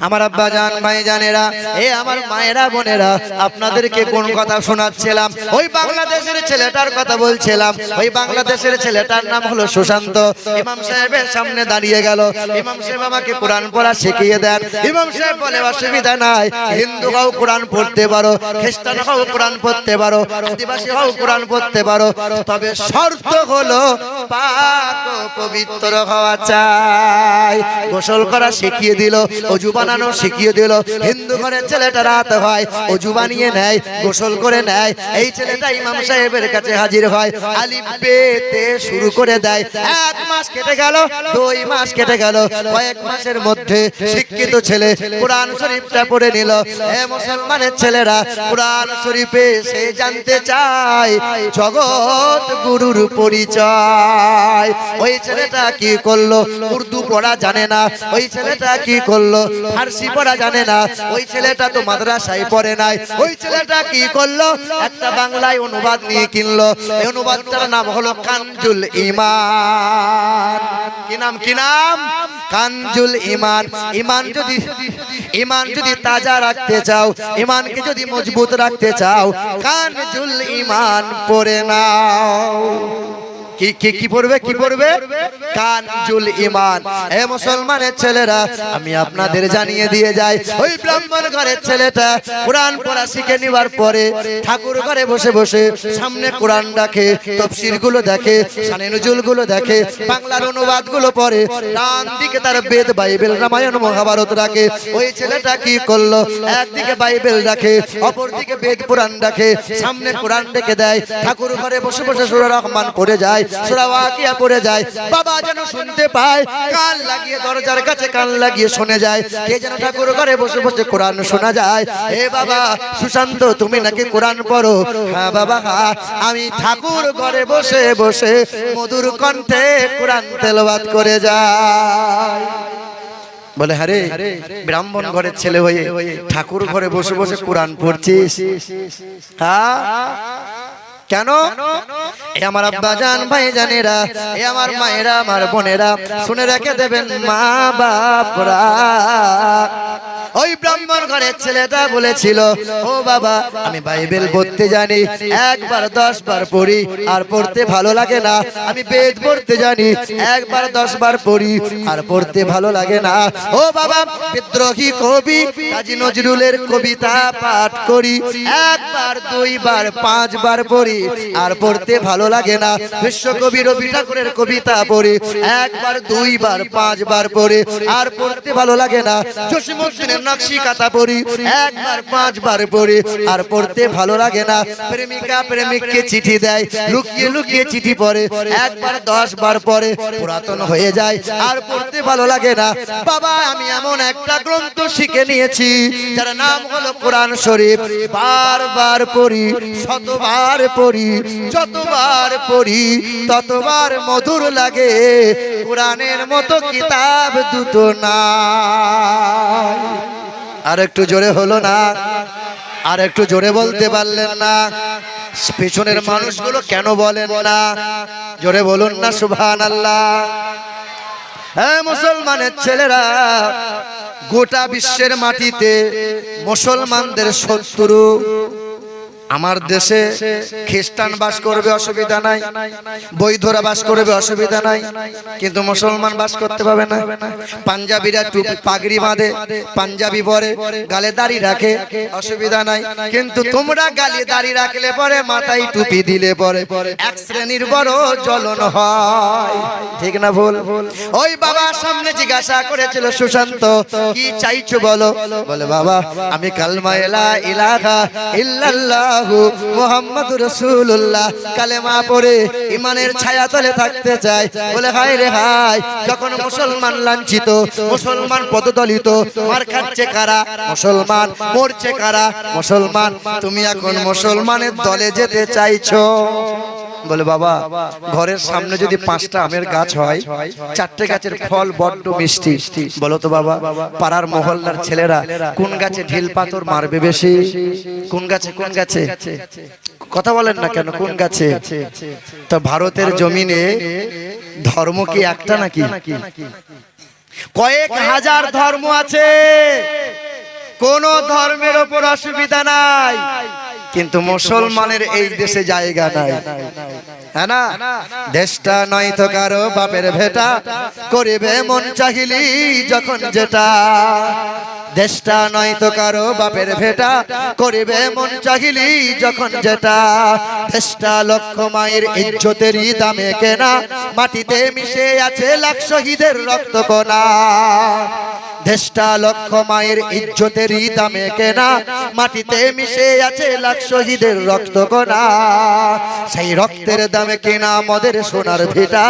Speaker 2: আমার আব্বা জান, ভাই জানেরা, এ আমার মায়েরা, বোনেরা, আপনাদেরকে কোন কথা শোনাচ্ছিলাম? ওই বাংলাদেশের ছেলেটার কথা বলছিলাম। ওই বাংলাদেশের ছেলেটার নাম হলো সুশান্ত। ইমাম সাহেবের সামনে দাঁড়িয়ে গেল। ইমাম সাহেব আমাকে কোরআন পড়া শিখিয়ে দেন। ইমাম সাহেব বলে অসুবিধা নাই, হিন্দু হও কোরআন পড়তে পারো, খ্রিস্টান হও কোরআন পড়তে পারো, আদিবাসী হও কোরআন পড়তে পারো, তবে শর্ত হলো পাক ও পবিত্র হওয়া চাই। গোসল করা শিখিয়ে দিল, অজু বানানো শিখিয়ে দিল। হিন্দু ঘরের ছেলেটা রাত হয়, অজু বানিয়ে নেয়, গোসল করে নেয়। এই ছেলেটা ইমাম সাহেবের কাছে হাজির হয়, আলিফ বে তে শুরু করে দেয়। 1 মাস কেটে গেল, 2 মাস কেটে গেল, কয়েক মাসের মধ্যে শিক্ষিত ছেলে কোরআন শরীফটা পড়ে নিল। হে মুসলমানের ছেলেরা, কোরআন শরীফে সে জানতে চায় জগৎ গুরুর পরিচয়। ওই ছেলেটা কি করলো? উর্দু পড়া জানে না। ওই ছেলেটা কি করলো? ফার্সি পড়া জানে না। ওই ছেলেটা তো মাদ্রাসায় পড়ে নাই। ওই ছেলেটা কি করলো? একটা বাংলায় অনুবাদ নিয়ে কিনলো। এই অনুবাদটার নাম হলো কানজুল ঈমান। কি নাম? কি নাম? কানজুল ঈমান। ঈমান যদি তাজা রাখতে চাও, ঈমানকে যদি মজবুত রাখতে চাও, কানজুল ঈমান পড়ে নাও। কি পড়বে কি পড়বে কানজুল ঈমান। এ মুসলমানের ছেলেরা আমি আপনাদের জানিয়ে দিয়ে যাই, ওই ব্রাহ্মণ ঘরের ছেলেটা কোরআন পড়া শিখে নেবার পরে ঠাকুর ঘরে বসে বসে সামনে কোরআন দেখে, তাফসীর গুলো দেখে, শানে নুজুল গুলো দেখে, বাংলার অনুবাদ গুলো পড়ে, ডান দিকে তার বেদ বাইবেল রামায়ণ মহাভারত রাখে। ওই ছেলেটা কি করলো, একদিকে বাইবেল রাখে, অপর দিকে বেদ পুরাণ রাখে, সামনে কোরআন রেখে দেয়, ঠাকুর ঘরে বসে বসে সূরা রহমান পড়ে যায়, সূরা ওয়াকিয়া পড়ে যায়। বাবা যেন শুনতে পায়, কান লাগিয়ে দরজার কাছে কান লাগিয়ে শুনে যায়, কে যেন ঠাকুর ঘরে বসে বসে কোরআন শোনা যায়। এ বাবা সুশান্ত, তুমি নাকি কোরআন পড়ো? হ্যাঁ বাবা, হ্যাঁ, আমি ঠাকুর ঘরে বসে বসে মধুর কণ্ঠে কোরআন তেলাওয়াত করে যাই। বলে আরে ব্রাহ্মণ ঘরের ছেলে হয়ে ঠাকুর ঘরে বসে বসে কোরআন পড়ছিস? হ্যাঁ কেন? এ আমার আব্বা জান, ভাই জানেরা, এ আমার মায়েরা, আমার বোনেরা, শুনে রেখে দেবেন মা বাপরা। ওই ব্রাহ্মণ ঘরের ছেলেটা বলেছিল, ও বাবা আমি বাইবেল পড়তে জানি, একবার 10 বার পড়ি আর পড়তে ভালো লাগে না। আমি বেদ পড়তে জানি, একবার 10 বার পড়ি আর পড়তে ভালো লাগে না। ও বাবা বিদ্রোহী কবি কাজী নজরুলের কবিতা পাঠ করি, একবার 2 বার 5 বার পড়ি আর পড়তে ভালো লাগে না। বিশ্বকবি রবি ঠাকুরের কবিতা পড়ি, একবার 2 বার 5 বার পড়ি আর পড়তে ভালো লাগে না। জসীমউদ্দিনের নকশি কাতা পড়ি, একবার 5 বার পড়ি আর পড়তে ভালো লাগে না। প্রেমিকা প্রেমিককে চিঠি দেয়, লুকিয়ে লুকিয়ে চিঠি পড়ে, একবার 10 বার পড়ে, পুরাতন হয়ে যায় আর পড়তে ভালো লাগে না। বাবা আমি এমন একটা গ্রন্থ শিখে নিয়েছি যার নাম হলো কোরআন শরীফ। বারবার পড়ি, শতবার পড়ি, যতবার পড়ি ততবার মধুর লাগে। কোরআনের মতো কিতাব দুটো নাই। আর একটু জোরে হলো না? আর একটু জোরে বলতে পারলেন না? পেছনের মানুষগুলো কেন বলেন না? জোরে বলুন না সুবহানাল্লাহ। হ্যাঁ মুসলমানের ছেলেরা, গোটা বিশ্বের মাটিতে মুসলমানদের শত্রু। আমার দেশে খ্রিস্টান বাস করবে অসুবিধা নাই, বৈধরা বাস করবে অসুবিধা নাই, কিন্তু মুসলমান বাস করতে পারবে না। পাঞ্জাবিরা টুপি পাগড়ি বাঁধে, পাঞ্জাবি পরে, গালে দাড়ি রাখে, অসুবিধা নাই, কিন্তু তোমরা গালে দাড়ি রাখলে পরে, মাথায় টুপি দিলে পরে এক শ্রেণীর বড় জ্বলন হয়। ঠিক না ভুল? ওই বাবা সামনে জিজ্ঞাসা করেছিল, সুশান্ত কি চাইছো বলো? বলে বাবা আমি কালমা লা ইলাহা ইল্লাল্লাহ মুহাম্মাদুর রাসূলুল্লাহ কালেমা পড়ে ঈমানের ছায়াতলে থাকতে চাই। বলে হায় রে হায়, যখন মুসলমান লাঞ্ছিত, মুসলমান পদদলিত, মার খাচ্ছে কারা? মুসলমান। মরছে কারা? মুসলমান। তুমি এখন মুসলমানের দলে যেতে চাইছো? বলে বাবা ঘরের সামনে যদি 5টা আমের গাছ হয়, 4টে গাছের ফল বড্ড মিষ্টি, বলো তো বাবা পাড়ার মহল্লার ছেলেরা কোন গাছে ঢিল পাথর মারবে বেশি? কোন গাছে? কোন গাছে? কথা বলেন না কেন? কোন গাছে? তো ভারতের জমিনে ধর্ম কি একটা নাকি? কয়েক হাজার ধর্ম আছে, কোন ধর্মের ওপর অসুবিধা নাই, কিন্তু মুসলমানের এই দেশে জায়গা নাই। হ্যাঁ না? দেশটা নয় তো কারো বাপের ভেটা, করিবে মন চাহিলি যখন যেটা। দেশটা নয় তো কারো বাপের ভেটা, করিবে মন চাহিলি যখন যেটা। দেশটা লক্ষ মায়ের ইজ্জতেরই দামে কেনা, মাটিতে মিশে আছে লাখ শহীদের রক্ত কণা। দেশটা লক্ষ মায়ের ইজ্জতেরই দামে কেনা, মাটিতে মিশে আছে লাখ শহীদের রক্ত কণা। সেই রক্তের দামে কেনা মদের সোনার ভিটা।